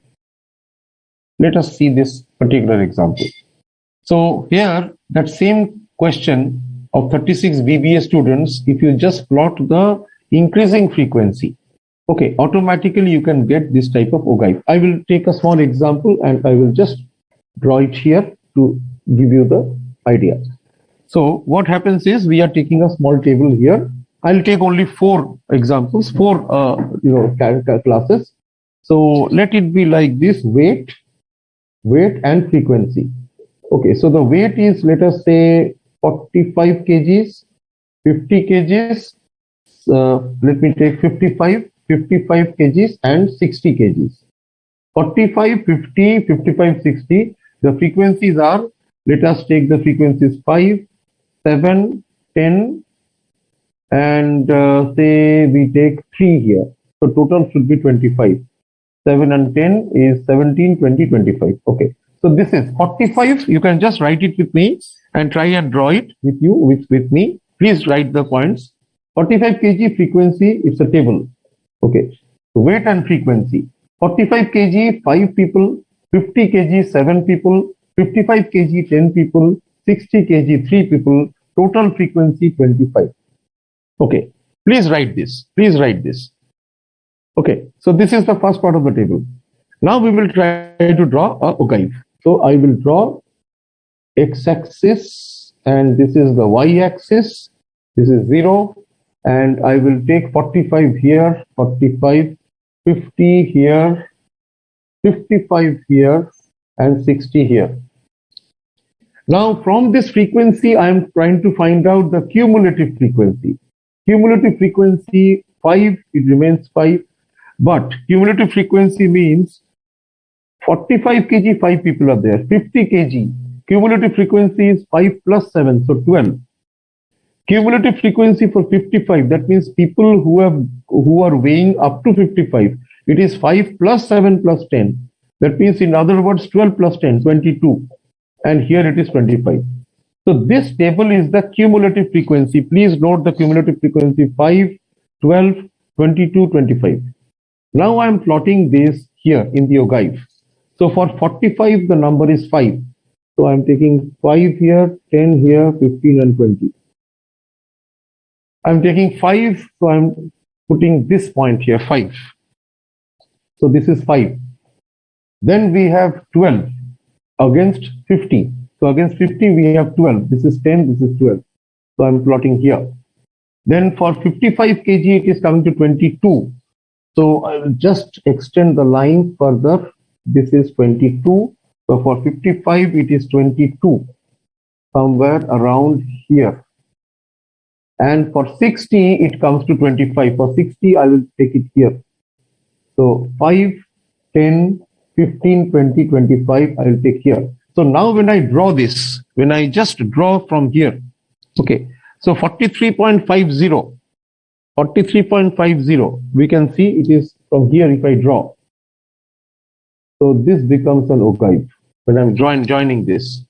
Let us see this particular example. So here, that same question of 36 BBA students, if you just plot the increasing frequency, okay, automatically you can get this type of OGAIF. I will take a small example and I will just draw it here to give you the idea. So what happens is we are taking a small table here. I'll take only 4 examples, 4 classes. So let it be like this: weight and frequency. Okay, so the weight is, let us say, 45 kgs, 50 kgs. Let me take 55 kgs and 60 kgs. 45, 50, 55, 60. The frequencies are, let us take the frequencies 5, 7, 10, and say we take 3 here. So total should be 25. 7 and 10 is 17, 20, 25. Okay. So this is 45. You can just write it with me and try and draw it with you, with me. Please write the points. 45 kg frequency, it's a table. Okay. Weight and frequency. 45 kg, 5 people. 50 kg, 7 people. 55 kg, 10 people. 60 kg, 3 people. Total frequency, 25. Okay. Please write this. Please write this. Okay. So this is the first part of the table. Now we will try to draw a OGAIF. So I will draw x-axis and this is the y-axis. This is 0 and I will take 45 here, 45, 50 here, 55 here and 60 here. Now from this frequency I am trying to find out the cumulative frequency. Cumulative frequency 5, it remains 5, but cumulative frequency means 45 kg, 5 people are there. 50 kg, cumulative frequency is 5 plus 7, so 12. Cumulative frequency for 55, that means people who are weighing up to 55. It is 5 plus 7 plus 10. That means, in other words, 12 plus 10, 22. And here it is 25. So this table is the cumulative frequency. Please note the cumulative frequency: 5, 12, 22, 25. Now I am plotting this here in the OGAIF. So for 45, the number is 5. So I'm taking 5 here, 10 here, 15 and 20. I'm taking 5, so I'm putting this point here, 5. So this is 5. Then we have 12 against 50. So against 50, we have 12. This is 10, this is 12. So I'm plotting here. Then for 55 kg, it is coming to 22. So I will just extend the line further. This is 22. So for 55, it is 22, somewhere around here. And for 60, it comes to 25. For 60, I will take it here. So 5, 10, 15, 20, 25, I will take here. So now when I draw this, when I just draw from here, okay, so 43.50, 43.50, we can see it is from here if I draw. So this becomes an OGAIF when I'm joining this.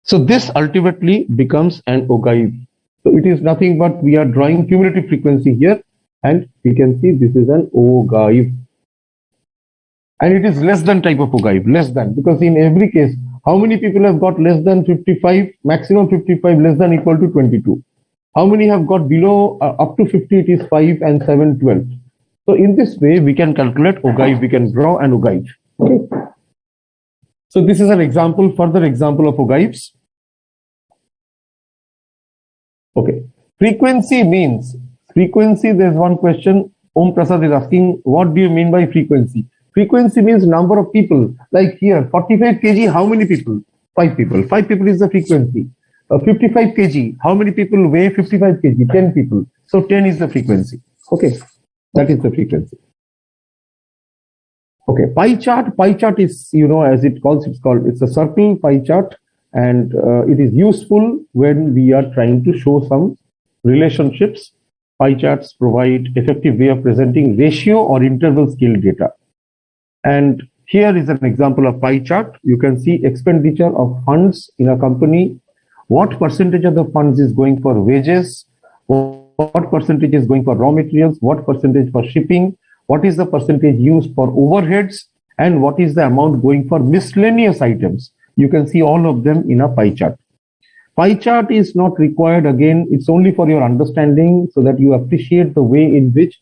So this ultimately becomes an OGAIF. So it is nothing but we are drawing cumulative frequency here, and we can see this is an OGAIF. And it is less than type of OGAIF, less than, because in every case, how many people have got less than 55, maximum 55, less than equal to 22? How many have got below up to 50? It is 5 and 7, 12. So in this way, we can calculate OGAIF, we can draw an OGAIF. Okay. So this is an example, further example of OGAIFs. Okay. Frequency means, frequency, there's one question. Om Prasad is asking, what do you mean by frequency? Frequency means number of people. Like here, 45 kg, how many people? 5 people. 5 people is the frequency. 55 kg, how many people weigh 55 kg? 10 people. So 10 is the frequency. Okay. That is the frequency. Okay, pie chart. Pie chart is, as it's a circle pie chart, and it is useful when we are trying to show some relationships. Pie charts provide effective way of presenting ratio or interval scale data. And here is an example of pie chart. You can see expenditure of funds in a company. What percentage of the funds is going for wages? What percentage is going for raw materials? What percentage for shipping? What is the percentage used for overheads? And what is the amount going for miscellaneous items? You can see all of them in a pie chart. Pie chart is not required. Again, it's only for your understanding so that you appreciate the way in which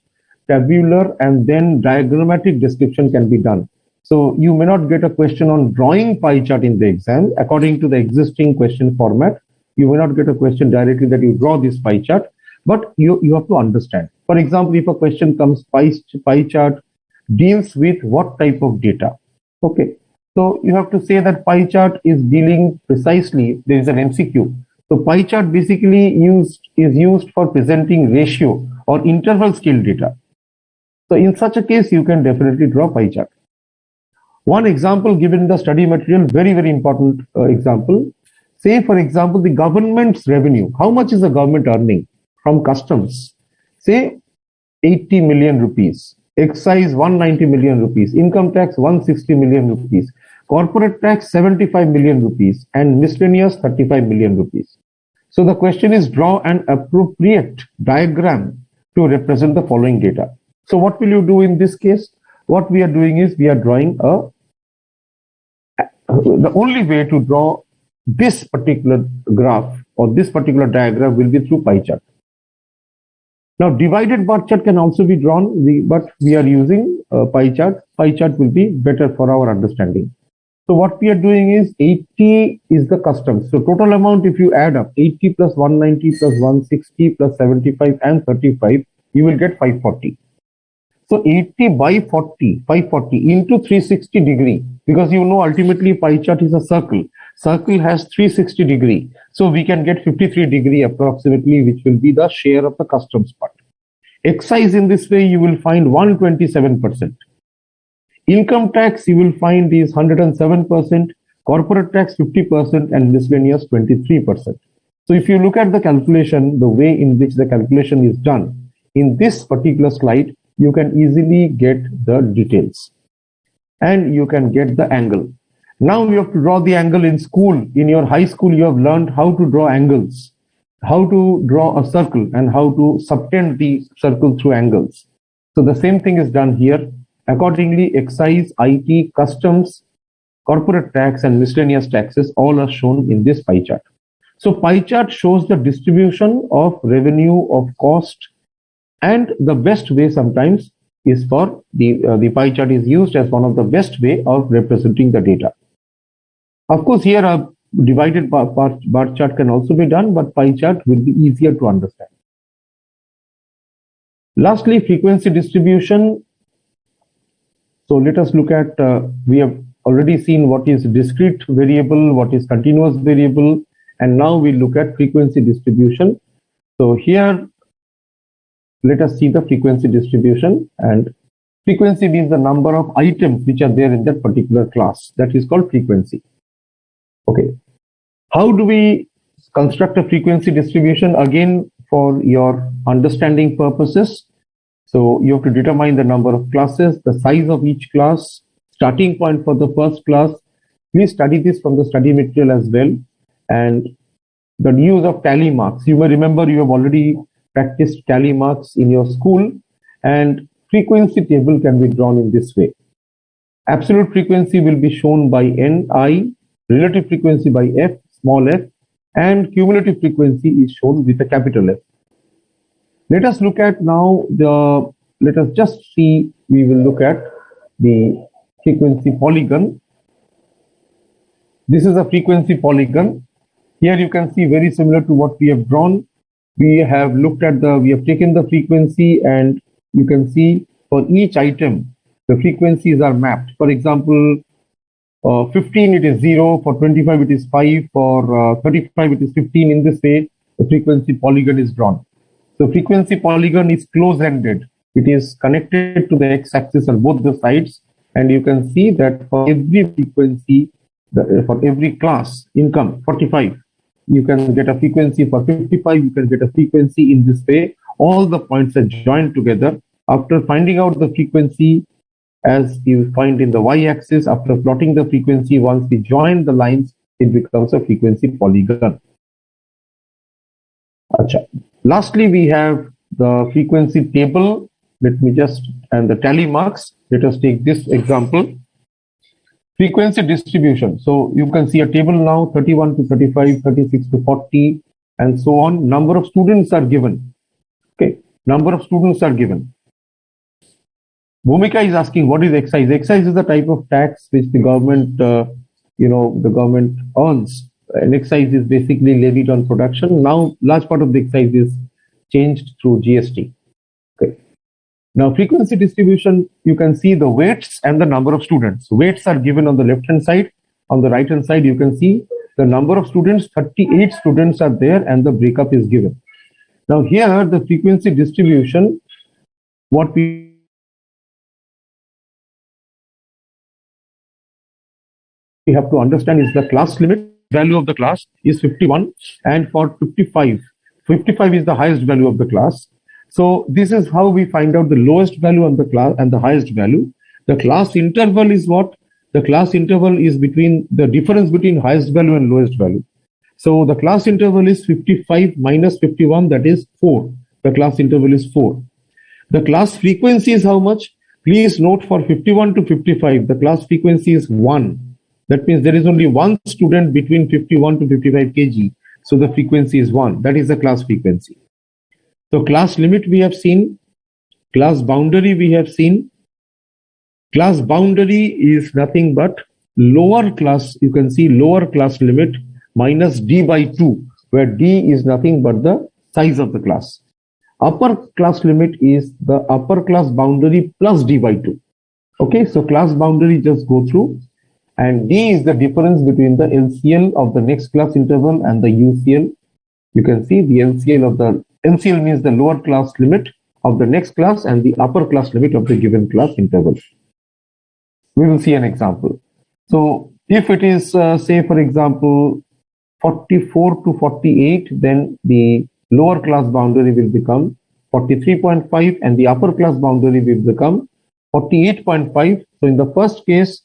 tabular and then diagrammatic description can be done. So you may not get a question on drawing pie chart in the exam. According to the existing question format, you may not get a question directly that you draw this pie chart, but you have to understand. For example, if a question comes, pie chart deals with what type of data? Okay, so you have to say that pie chart is dealing precisely, there is an MCQ. So pie chart basically is used for presenting ratio or interval scale data. So in such a case, you can definitely draw pie chart. One example given in the study material, very, very important example. Say, for example, the government's revenue. How much is the government earning from customs? Say 80 million rupees, excise 190 million rupees, income tax 160 million rupees, corporate tax 75 million rupees, and miscellaneous 35 million rupees. So the question is, draw an appropriate diagram to represent the following data. So what will you do in this case? What we are doing is we are drawing the only way to draw this particular graph or this particular diagram will be through pie chart. Now, divided bar chart can also be drawn, but we are using pie chart. Pie chart will be better for our understanding. So what we are doing is 80 is the customs. So total amount, if you add up 80 plus 190 plus 160 plus 75 and 35, you will get 540. So 80 by 40, 540 into 360 degree, because ultimately pie chart is a circle. Circle has 360 degree. So we can get 53 degree approximately, which will be the share of the customs part. Excise in this way, you will find 127%. Income tax, you will find is 107%, corporate tax 50%, and miscellaneous 23%. So if you look at the calculation, the way in which the calculation is done, in this particular slide, you can easily get the details and you can get the angle. Now you have to draw the angle in school. In your high school, you have learned how to draw angles, how to draw a circle and how to subtend the circle through angles. So the same thing is done here. Accordingly, excise, IT, customs, corporate tax and miscellaneous taxes all are shown in this pie chart. So pie chart shows the distribution of revenue, of cost, and the best way sometimes is for the pie chart is used as one of the best way of representing the data. Of course, here a divided bar chart can also be done, but pie chart will be easier to understand. Lastly, frequency distribution. So let us look at, we have already seen what is discrete variable, what is continuous variable, and now we look at frequency distribution. So here, let us see the frequency distribution, and frequency means the number of items which are there in that particular class. That is called frequency. Okay. How do we construct a frequency distribution? Again, for your understanding purposes. So you have to determine the number of classes, the size of each class, starting point for the first class. Please study this from the study material as well. And the use of tally marks. You may remember you have already practiced tally marks in your school, and frequency table can be drawn in this way. Absolute frequency will be shown by Ni, relative frequency by F, small f, and cumulative frequency is shown with a capital F. Let us look at now let us just see, we will look at the frequency polygon. This is a frequency polygon. Here you can see very similar to what we have drawn. We have looked at we have taken the frequency, and you can see for each item, the frequencies are mapped. For example, 15 it is 0, for 25 it is 5, for 35 it is 15. In this way, the frequency polygon is drawn. So frequency polygon is close-ended. it is connected to the x-axis on both the sides, and you can see that for every frequency, for every class income 45, you can get a frequency for 55, you can get a frequency in this way. All the points are joined together. After finding out the frequency, as you find in the y-axis, after plotting the frequency, once we join the lines, it becomes a frequency polygon. Achha. Lastly, we have the frequency table. Let me just, and the tally marks. Let us take this example. Frequency distribution. So you can see a table now, 31 to 35, 36 to 40, and so on. Number of students are given. Okay, number of students are given. Bhumika is asking, what is excise? Excise is the type of tax which the government, the government earns. And excise is basically levied on production. Now, large part of the excise is changed through GST. Okay. Now, frequency distribution, you can see the weights and the number of students. Weights are given on the left-hand side. On the right-hand side, you can see the number of students, 38 students are there, and the breakup is given. Now, here, the frequency distribution, what we have to understand is the class limit value of the class is 51, and for 55 is the highest value of the class. So this is how we find out the lowest value on the class and the highest value. The class interval is what? The class interval is between the difference between highest value and lowest value. So the class interval is 55 minus 51, that is 4. The class interval is 4. The class frequency is how much? Please note, for 51 to 55, the class frequency is 1. That means there is only one student between 51 to 55 kg. So the frequency is 1. That is the class frequency. So class limit we have seen. Class boundary we have seen. Class boundary is nothing but lower class. You can see lower class limit minus d by 2, where d is nothing but the size of the class. Upper class limit is the upper class boundary plus d by 2. Okay, so class boundary just go through. And D is the difference between the LCL of the next class interval and the UCL. You can see the LCL means the lower class limit of the next class and the upper class limit of the given class interval. We will see an example. So if it is, say, for example, 44 to 48, then the lower class boundary will become 43.5 and the upper class boundary will become 48.5. So in the first case,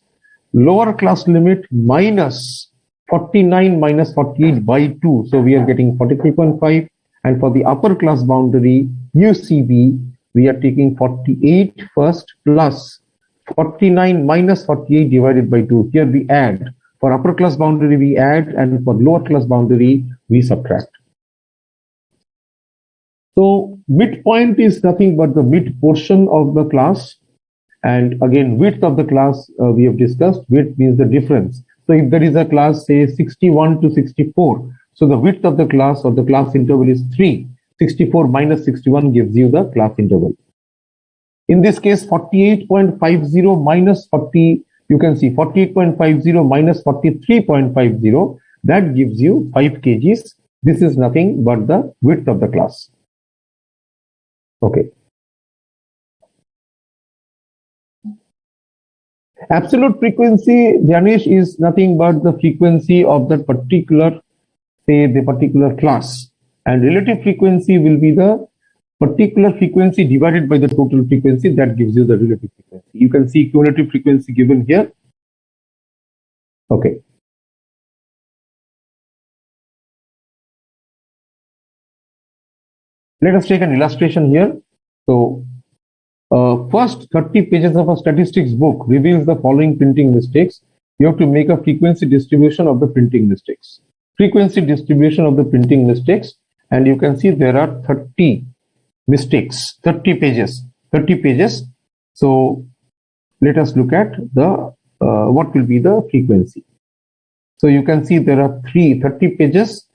lower class limit minus 49 minus 48 by 2. So we are getting 43.5. And for the upper class boundary, UCB, we are taking 48 first plus 49 minus 48 divided by 2. Here we add. For upper class boundary, we add, and for lower class boundary, we subtract. So midpoint is nothing but the mid portion of the class. And again, width of the class we have discussed. Width means the difference. So if there is a class, say 61 to 64, so the width of the class or the class interval is 3. 64 minus 61 gives you the class interval. In this case, 48.50 minus 40, you can see 48.50 minus 43.50, that gives you 5 kgs. This is nothing but the width of the class. Okay. Absolute frequency, Janish, is nothing but the frequency of that particular, say, the particular class. And relative frequency will be the particular frequency divided by the total frequency. That gives you the relative frequency. You can see cumulative frequency given here. Okay. Let us take an illustration here. So, first 30 pages of a statistics book reveals the following printing mistakes. You have to make a frequency distribution of the printing mistakes. Frequency distribution of the printing mistakes, and you can see there are 30 mistakes, 30 pages. So let us look at the what will be the frequency. So you can see there are 30 pages.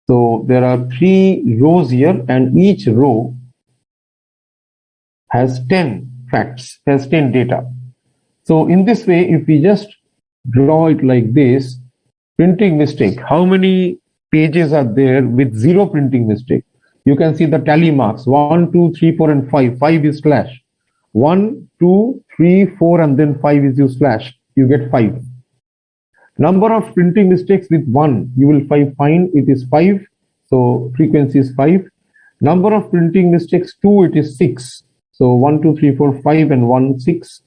So there are 3 rows here, and each row has 10 facts, has 10 data. So in this way, if we just draw it like this, printing mistake, how many pages are there with 0 printing mistake? You can see the tally marks, 1, 2, 3, 4, and 5. 5 is slash. 1, 2, 3, 4, and then 5 is you slash, you get 5. Number of printing mistakes with 1, you will find it is 5, so frequency is 5. Number of printing mistakes 2, it is 6. So 1, 2, 3, 4, 5, and 1, 6.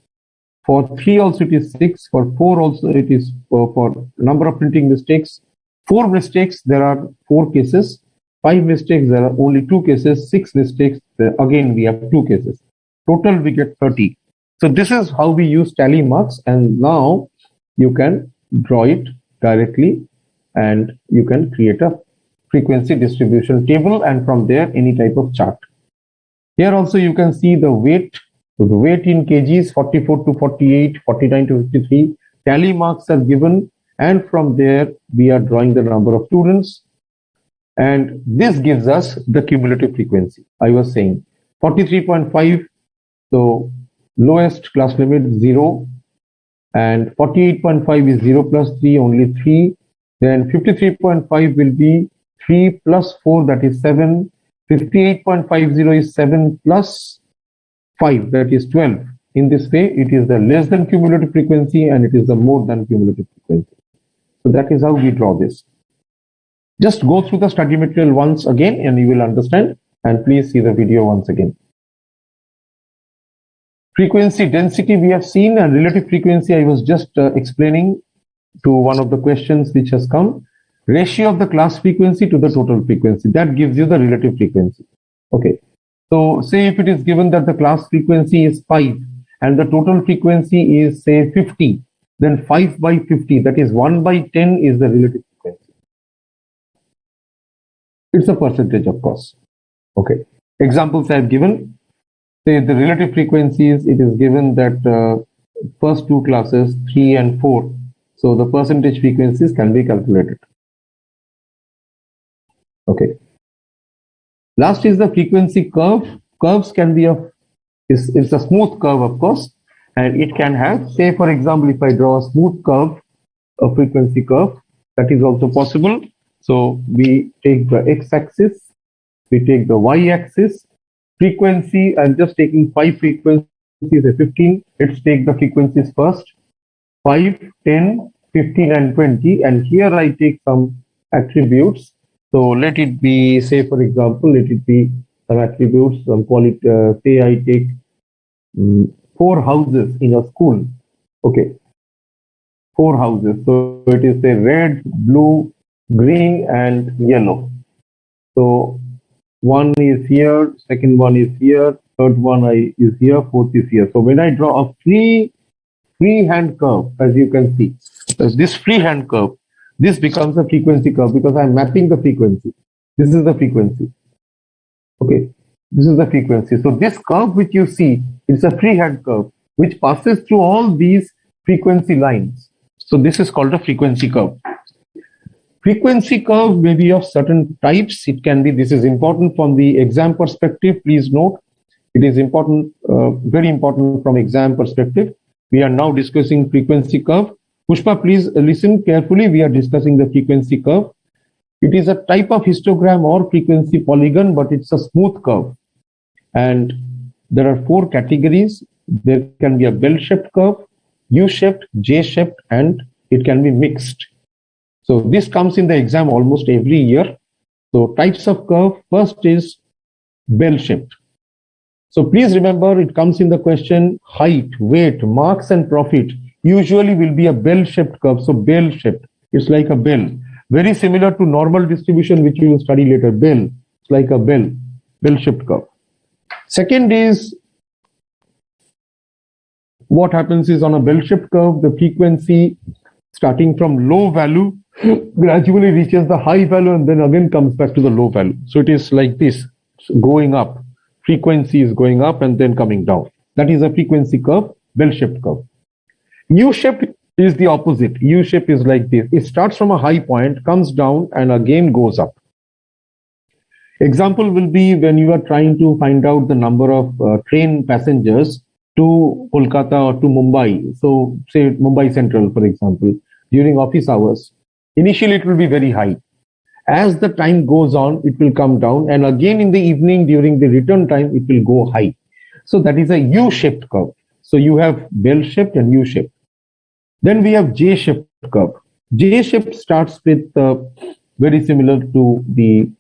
For 3 also it is 6. For 4 also it is for number of printing mistakes. 4 mistakes, there are 4 cases. 5 mistakes, there are only 2 cases. 6 mistakes, again we have 2 cases. Total we get 30. So this is how we use tally marks, and now you can draw it directly and you can create a frequency distribution table, and from there any type of chart. Here also you can see the weight. So the weight in kgs, 44 to 48, 49 to 53. Tally marks are given, and from there we are drawing the number of students, and this gives us the cumulative frequency. I was saying 43.5, so lowest class limit 0, and 48.5 is 0 plus 3, only 3. Then 53.5 will be 3 plus 4, that is 7. 58.50 is 7 plus 5, that is 12. In this way, it is the less than cumulative frequency and it is the more than cumulative frequency. So that is how we draw this. Just go through the study material once again and you will understand, and please see the video once again. Frequency density we have seen, and relative frequency I was just explaining to one of the questions which has come. Ratio of the class frequency to the total frequency, that gives you the relative frequency. Okay, so say if it is given that the class frequency is 5 and the total frequency is say 50, then 5 by 50, that is 1 by 10 is the relative frequency. It's a percentage, of course. Okay, examples I have given. Say the relative frequencies, it is given that first 2 classes 3 and 4, so the percentage frequencies can be calculated. Okay. Last is the frequency curve. Curves can be it's a smooth curve, of course, and it can have, say for example, if I draw a smooth curve, a frequency curve, that is also possible. So we take the x-axis, we take the y-axis, frequency. I'm just taking 5 frequencies, 15. Let's take the frequencies first. 5, 10, 15, and 20. And here I take some attributes. So let it be, say for example, let it be some attributes. Call it, say I take 4 houses in a school. Okay, 4 houses. So it is a red, blue, green, and yellow. So one is here, second one is here, third one is here, fourth is here. So when I draw a freehand curve, as you can see, this freehand curve, this becomes a frequency curve because I'm mapping the frequency. This is the frequency. Okay, this is the frequency. So this curve which you see, it's a freehand curve which passes through all these frequency lines. So this is called a frequency curve. Frequency curve may be of certain types. It can be, this is important from the exam perspective. Please note, it is important, very important from exam perspective. We are now discussing frequency curve. Pushpa, please listen carefully. We are discussing the frequency curve. It is a type of histogram or frequency polygon, but it's a smooth curve. And there are 4 categories. There can be a bell-shaped curve, U-shaped, J-shaped, and it can be mixed. So this comes in the exam almost every year. So types of curve, first is bell-shaped. So please remember, it comes in the question, height, weight, marks, and profit usually will be a bell-shaped curve. So bell-shaped, it's like a bell. Very similar to normal distribution, which you will study later. Bell, it's like a bell-shaped curve. Second is, what happens is on a bell-shaped curve, the frequency starting from low value gradually reaches the high value and then again comes back to the low value. So it is like this, going up. Frequency is going up and then coming down. That is a frequency curve, bell-shaped curve. U-shaped is the opposite. U-shape is like this. It starts from a high point, comes down, and again goes up. Example will be when you are trying to find out the number of train passengers to Kolkata or to Mumbai. So say Mumbai Central, for example, during office hours. Initially, it will be very high. As the time goes on, it will come down. And again in the evening, during the return time, it will go high. So that is a U-shaped curve. So you have bell-shaped and U-shaped. Then we have J-shaped curve. J-shaped starts with very similar to the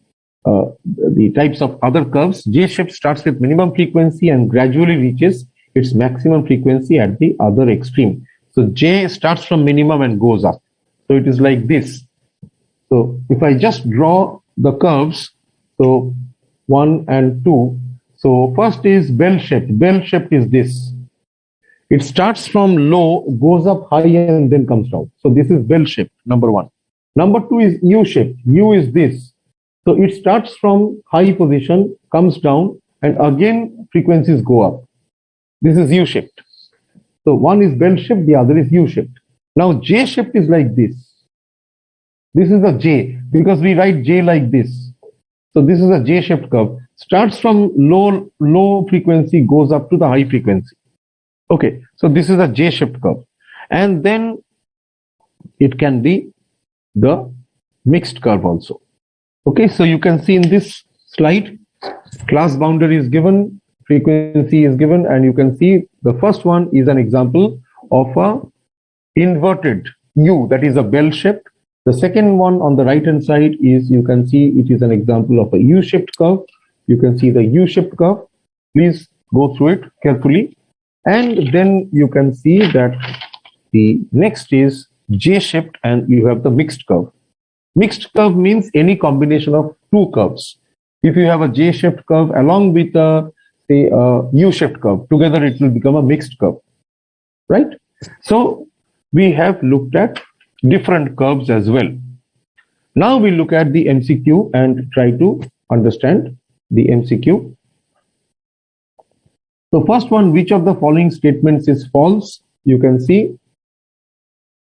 types of other curves. J-shaped starts with minimum frequency and gradually reaches its maximum frequency at the other extreme. So J starts from minimum and goes up. So it is like this. So if I just draw the curves, so 1 and 2. So first is bell-shaped. Bell-shaped is this. It starts from low, goes up high, and then comes down. So this is bell-shaped, number 1. Number 2 is U-shaped. U is this. So it starts from high position, comes down, and again frequencies go up. This is U-shaped. So one is bell-shaped, the other is U-shaped. Now J-shaped is like this. This is a J because we write J like this. So this is a J-shaped curve. Starts from low frequency, goes up to the high frequency. Okay, so this is a J-shaped curve. And then it can be the mixed curve also. Okay, so you can see in this slide, class boundary is given, frequency is given, and you can see the first one is an example of a inverted U, that is a bell-shaped. The second one on the right hand side is, you can see it is an example of a U-shaped curve. You can see the U-shaped curve. Please go through it carefully. And then you can see that the next is J-shaped, and you have the mixed curve. Mixed curve means any combination of two curves. If you have a J-shaped curve along with a U-shaped curve, together it will become a mixed curve, right? So we have looked at different curves as well. Now we look at the MCQ and try to understand the MCQ. So first one, which of the following statements is false? You can see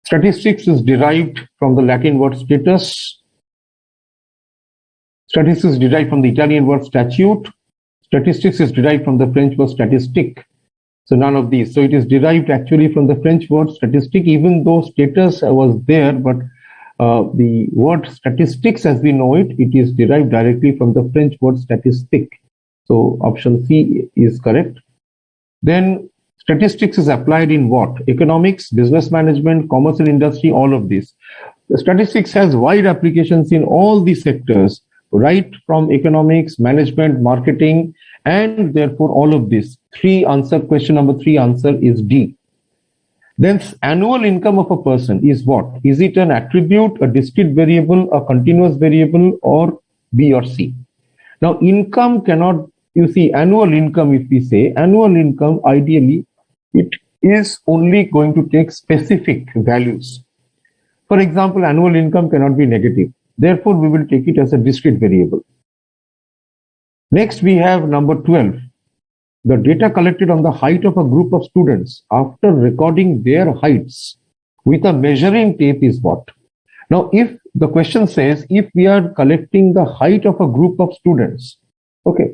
statistics is derived from the Latin word status. Statistics is derived from the Italian word statute. Statistics is derived from the French word statistique. So none of these. So it is derived actually from the French word statistique, even though status was there, but the word statistics as we know it, it is derived directly from the French word statistique. So option C is correct. Then statistics is applied in what? Economics, business management, commerce and industry, all of this. The statistics has wide applications in all these sectors, right from economics, management, marketing, and therefore all of this. Question number 3 answer is D. Then annual income of a person is what? Is it an attribute, a discrete variable, a continuous variable, or B or C? Now income cannot, you see, annual income, if we say annual income, ideally it is only going to take specific values. For example, annual income cannot be negative. Therefore, we will take it as a discrete variable. Next, we have number 12. The data collected on the height of a group of students after recording their heights with a measuring tape is what? Now, if the question says, if we are collecting the height of a group of students, okay.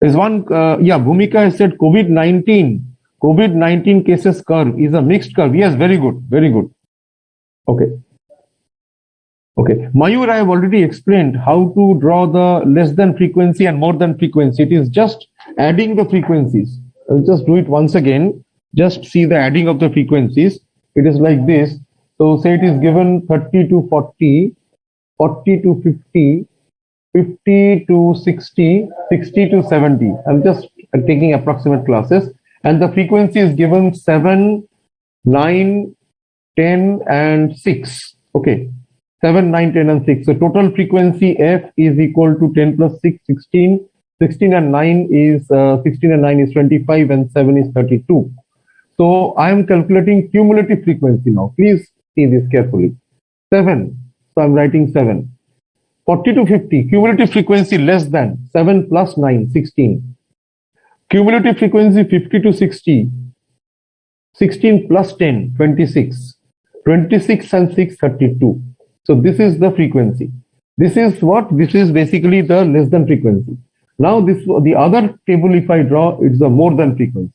There's one, Bhumika has said COVID-19 cases curve is a mixed curve. Yes, very good, very good. Okay. Okay, Mayur, I have already explained how to draw the less than frequency and more than frequency. It is just adding the frequencies. I'll just do it once again. Just see the adding of the frequencies. It is like this. So say it is given 30 to 40, 40 to 50, 50 to 60, 60 to 70. I'm just taking approximate classes. And the frequency is given 7, 9, 10, and 6. Okay. 7, 9, 10, and 6. So total frequency F is equal to 10 plus 6, 16. 16 and 9 is 16 and 9 is 25, and 7 is 32. So I am calculating cumulative frequency now. Please see this carefully. 7. So I'm writing 7. 40 to 50, cumulative frequency less than 7 plus 9, 16. Cumulative frequency 50 to 60, 16 plus 10, 26. 26 and 6, 32. So this is the frequency. This is what? This is basically the less than frequency. Now the other table, if I draw, it's the more than frequency.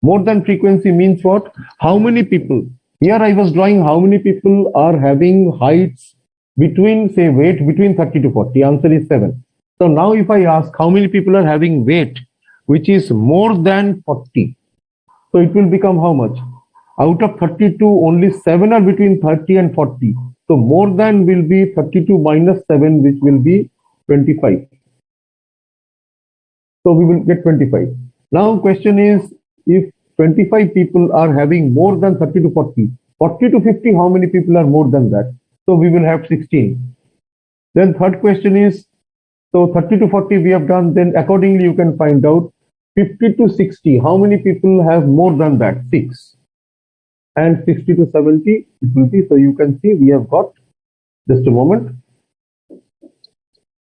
More than frequency means what? How many people? Here I was drawing how many people are having heights between, say, weight between 30 to 40. Answer is 7. So now if I ask how many people are having weight which is more than 40. So it will become how much? Out of 32, only 7 are between 30 and 40. So more than will be 32 minus 7, which will be 25. So we will get 25. Now question is, if 25 people are having more than 30 to 40, 40 to 50, how many people are more than that? So we will have 16. Then third question is, so 30 to 40 we have done, then accordingly you can find out 50 to 60, how many people have more than that? 6. And 60 to 70 it will be, so you can see we have got, just a moment.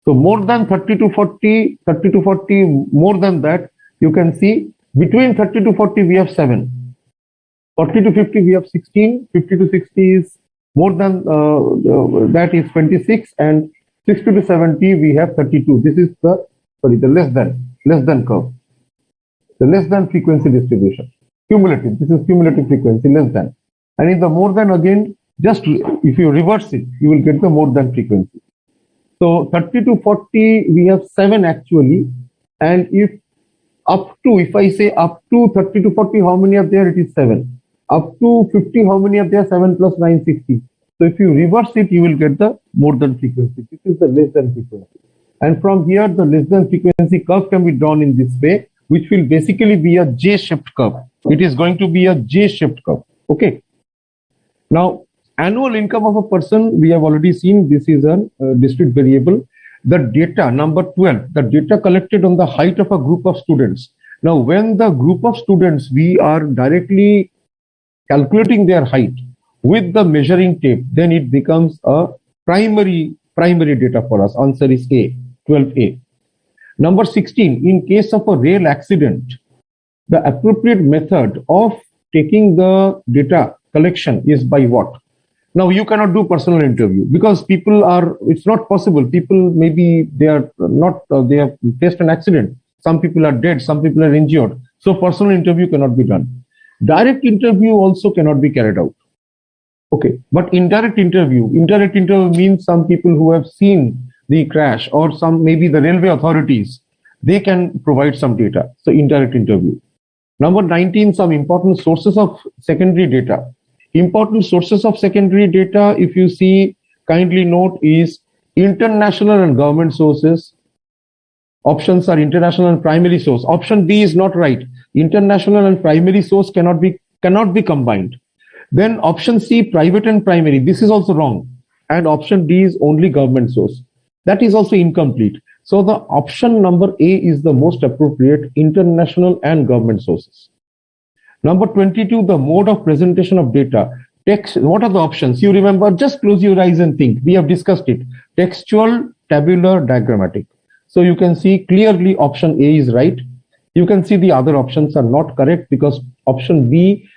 So more than 30 to 40, 30 to 40, more than that, you can see between 30 to 40 we have 7. 40 to 50 we have 16, 50 to 60 is more than that is 26, and 60 to 70 we have 32. This is the, sorry, the less than curve. The less than frequency distribution. Cumulative, this is cumulative frequency, less than. And in the more than, again, just if you reverse it, you will get the more than frequency. So 30 to 40 we have 7 actually, and if up to, if I say up to 30 to 40, how many are there? It is 7. Up to 50, how many are there? 7 plus 9, 60. So if you reverse it, you will get the more than frequency. This is the less than frequency. And from here, the less than frequency curve can be drawn in this way, which will basically be a J-shaped curve. It is going to be a J-shaped curve. Okay. Now, annual income of a person, we have already seen, this is a discrete variable. The data, number 12, the data collected on the height of a group of students. Now, when the group of students, we are directly calculating their height with the measuring tape, then it becomes a primary data for us. Answer is A, 12A. Number 16, in case of a rail accident, the appropriate method of taking the data collection is by what? Now, you cannot do personal interview because people are, it's not possible. People, maybe they are not, they have faced an accident. Some people are dead, some people are injured. So personal interview cannot be done. Direct interview also cannot be carried out. Okay, but indirect interview means some people who have seen the crash, or some, maybe the railway authorities, they can provide some data. So indirect interview. Number 19, some important sources of secondary data. Important sources of secondary data, if you see, kindly note, is international and government sources. Options are international and primary source. Option B is not right. International and primary source cannot be combined. Then option C, private and primary. This is also wrong. And option D is only government source. That is also incomplete. So the option number A is the most appropriate, international and government sources. Number 22, the mode of presentation of data. Text, what are the options? You remember, just close your eyes and think. We have discussed it. Textual, tabular, diagrammatic. So you can see clearly option A is right. You can see the other options are not correct because option B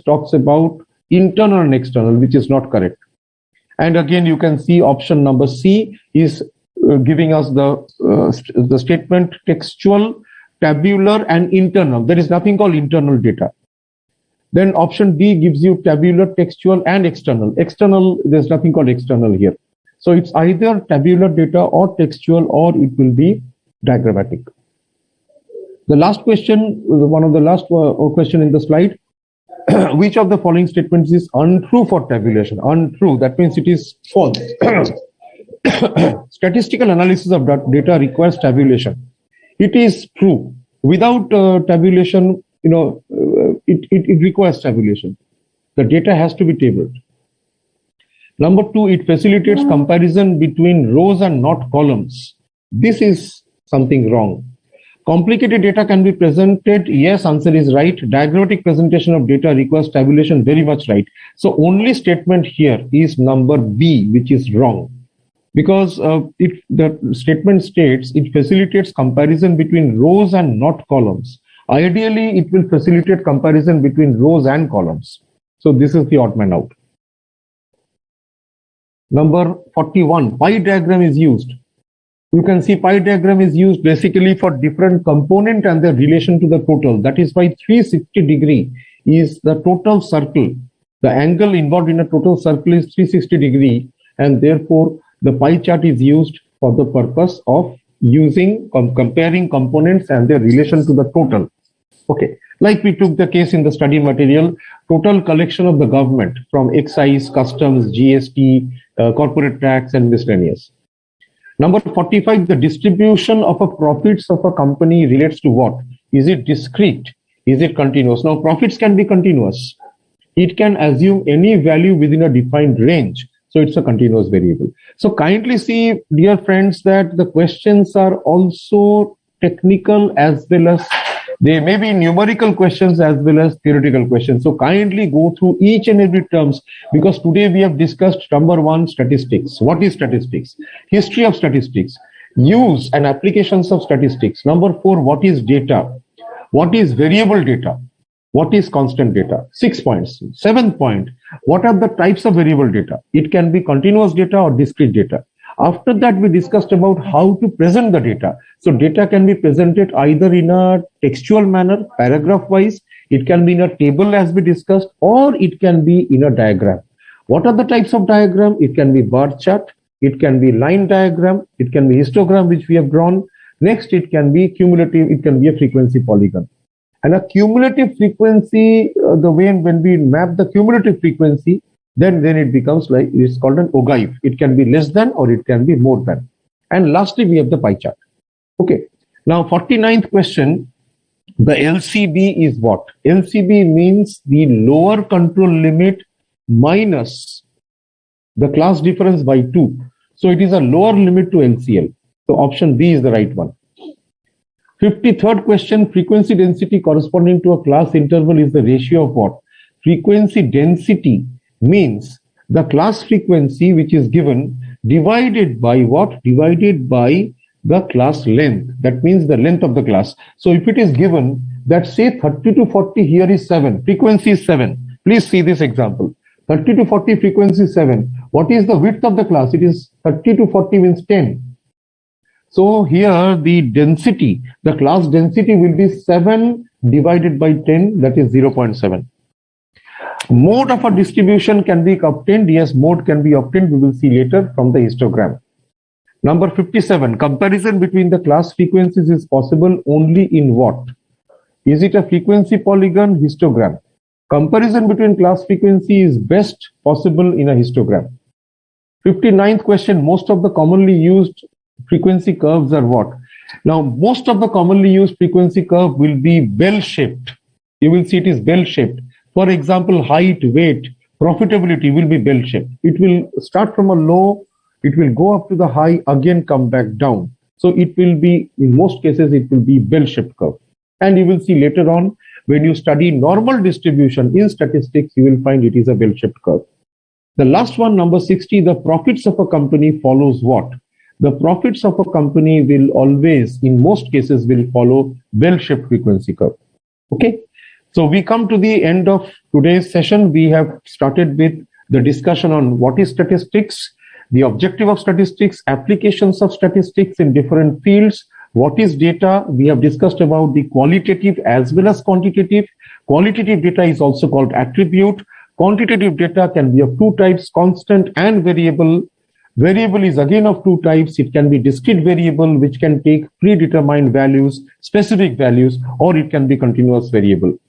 talks about internal and external, which is not correct. And again, you can see option number C is giving us the statement textual, tabular and internal. There is nothing called internal data. Then option D gives you tabular, textual and external. External, there's nothing called external here. So it's either tabular data or textual, or it will be diagrammatic. The last question, one of the last question in the slide, which of the following statements is untrue for tabulation? Untrue, that means it is false. Statistical analysis of data requires tabulation. It is true. Without tabulation, it requires tabulation. The data has to be tabled. Number 2, it facilitates comparison between rows and not columns. This is something wrong. Complicated data can be presented. Yes, answer is right. Diagrammatic presentation of data requires tabulation. Very much right. So only statement here is number B, which is wrong. Because the statement states it facilitates comparison between rows and not columns. Ideally, it will facilitate comparison between rows and columns. So this is the odd man out. Number 41, pie diagram is used. You can see pie diagram is used basically for different component and their relation to the total. That is why 360 degree is the total circle. The angle involved in a total circle is 360 degree, and therefore the pie chart is used for the purpose of using comparing components and their relation to the total. Okay, like we took the case in the study material, total collection of the government from excise, customs, GST, corporate tax, and miscellaneous. Number 45, the distribution of a profits of a company relates to what? Is it discrete? Is it continuous? Now, profits can be continuous. It can assume any value within a defined range. So it's a continuous variable. So kindly see, dear friends, that the questions are also technical as well as they may be numerical questions as well as theoretical questions. So kindly go through each and every terms, because today we have discussed number 1, statistics. What is statistics? History of statistics, use and applications of statistics. Number 4, what is data? What is variable data? What is constant data? 6 points. 7th point, what are the types of variable data? It can be continuous data or discrete data. After that, we discussed about how to present the data. So data can be presented either in a textual manner, paragraph wise, it can be in a table as we discussed, or it can be in a diagram. What are the types of diagram? It can be bar chart, it can be line diagram, it can be histogram which we have drawn. Next, it can be cumulative, it can be a frequency polygon. And a cumulative frequency, the way when we map the cumulative frequency, then it becomes like, it's called an ogive. It can be less than or it can be more than. And lastly, we have the pie chart. Okay. Now, 49th question, the LCB is what? LCB means the lower control limit minus the class difference by 2. So it is a lower limit to LCL. So option B is the right one. 53rd question, frequency density corresponding to a class interval is the ratio of what? Frequency density means the class frequency which is given divided by what? Divided by the class length. That means the length of the class. So if it is given that say 30 to 40 here is 7, frequency is 7. Please see this example. 30 to 40 frequency is 7. What is the width of the class? It is 30 to 40 means 10. So here the density, the class density will be 7 divided by 10, that is 0.7. Mode of a distribution can be obtained. Yes, mode can be obtained. We will see later from the histogram. Number 57, comparison between the class frequencies is possible only in what? Is it a frequency polygon, histogram? Comparison between class frequency is best possible in a histogram. 59th question, most of the commonly used frequency curves are what? Now, most of the commonly used frequency curve will be bell-shaped. You will see it is bell-shaped. For example, height, weight, profitability will be bell-shaped. It will start from a low, it will go up to the high, again come back down. So it will be, in most cases, it will be bell-shaped curve. And you will see later on, when you study normal distribution in statistics, you will find it is a bell-shaped curve. The last one, number 60, the profits of a company follows what? The profits of a company will always, in most cases, will follow bell-shaped frequency curve. Okay. So we come to the end of today's session. We have started with the discussion on what is statistics, the objective of statistics, applications of statistics in different fields, what is data. We have discussed about the qualitative as well as quantitative. Qualitative data is also called attribute. Quantitative data can be of two types, constant and variable. Variable is again of two types. It can be discrete variable, which can take predetermined values, specific values, or it can be continuous variable,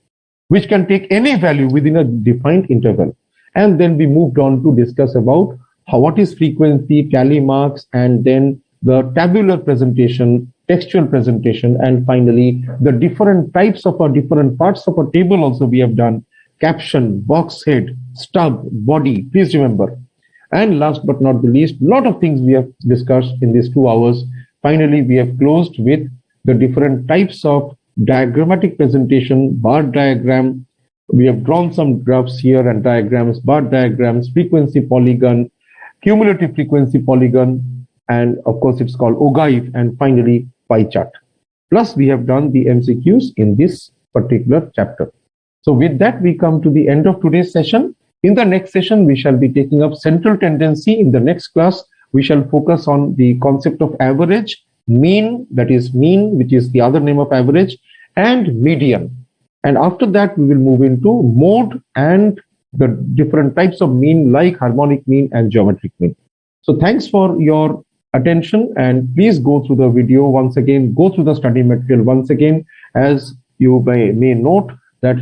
which can take any value within a defined interval. And then we moved on to discuss about what is frequency, tally marks, and then the tabular presentation, textual presentation, and finally the different types of different parts of a table also we have done, caption, box head, stub, body, please remember. And last but not the least, a lot of things we have discussed in these 2 hours. Finally, we have closed with the different types of diagrammatic presentation, bar diagram. We have drawn some graphs here and diagrams, bar diagrams, frequency polygon, cumulative frequency polygon, and of course it's called ogive, and finally pie chart. Plus we have done the MCQs in this particular chapter. So with that, we come to the end of today's session. In the next session, we shall be taking up central tendency. In the next class, we shall focus on the concept of average, mean, that is mean, which is the other name of average, and median. And after that, we will move into mode and the different types of mean like harmonic mean and geometric mean. So thanks for your attention and please go through the video once again, go through the study material once again, as you may note that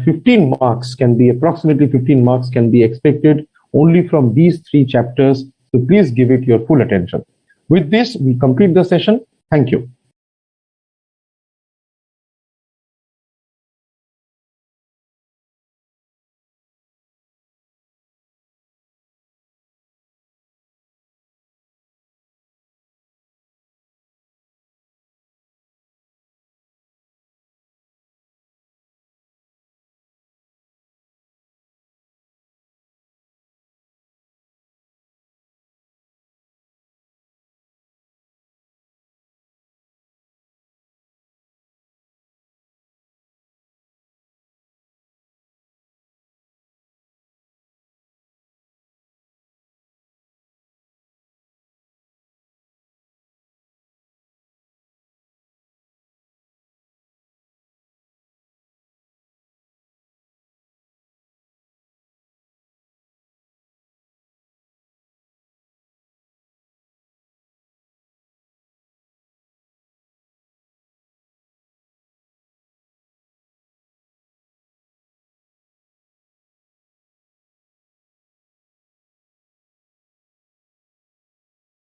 approximately 15 marks can be expected only from these 3 chapters. So please give it your full attention. With this, we complete the session. Thank you.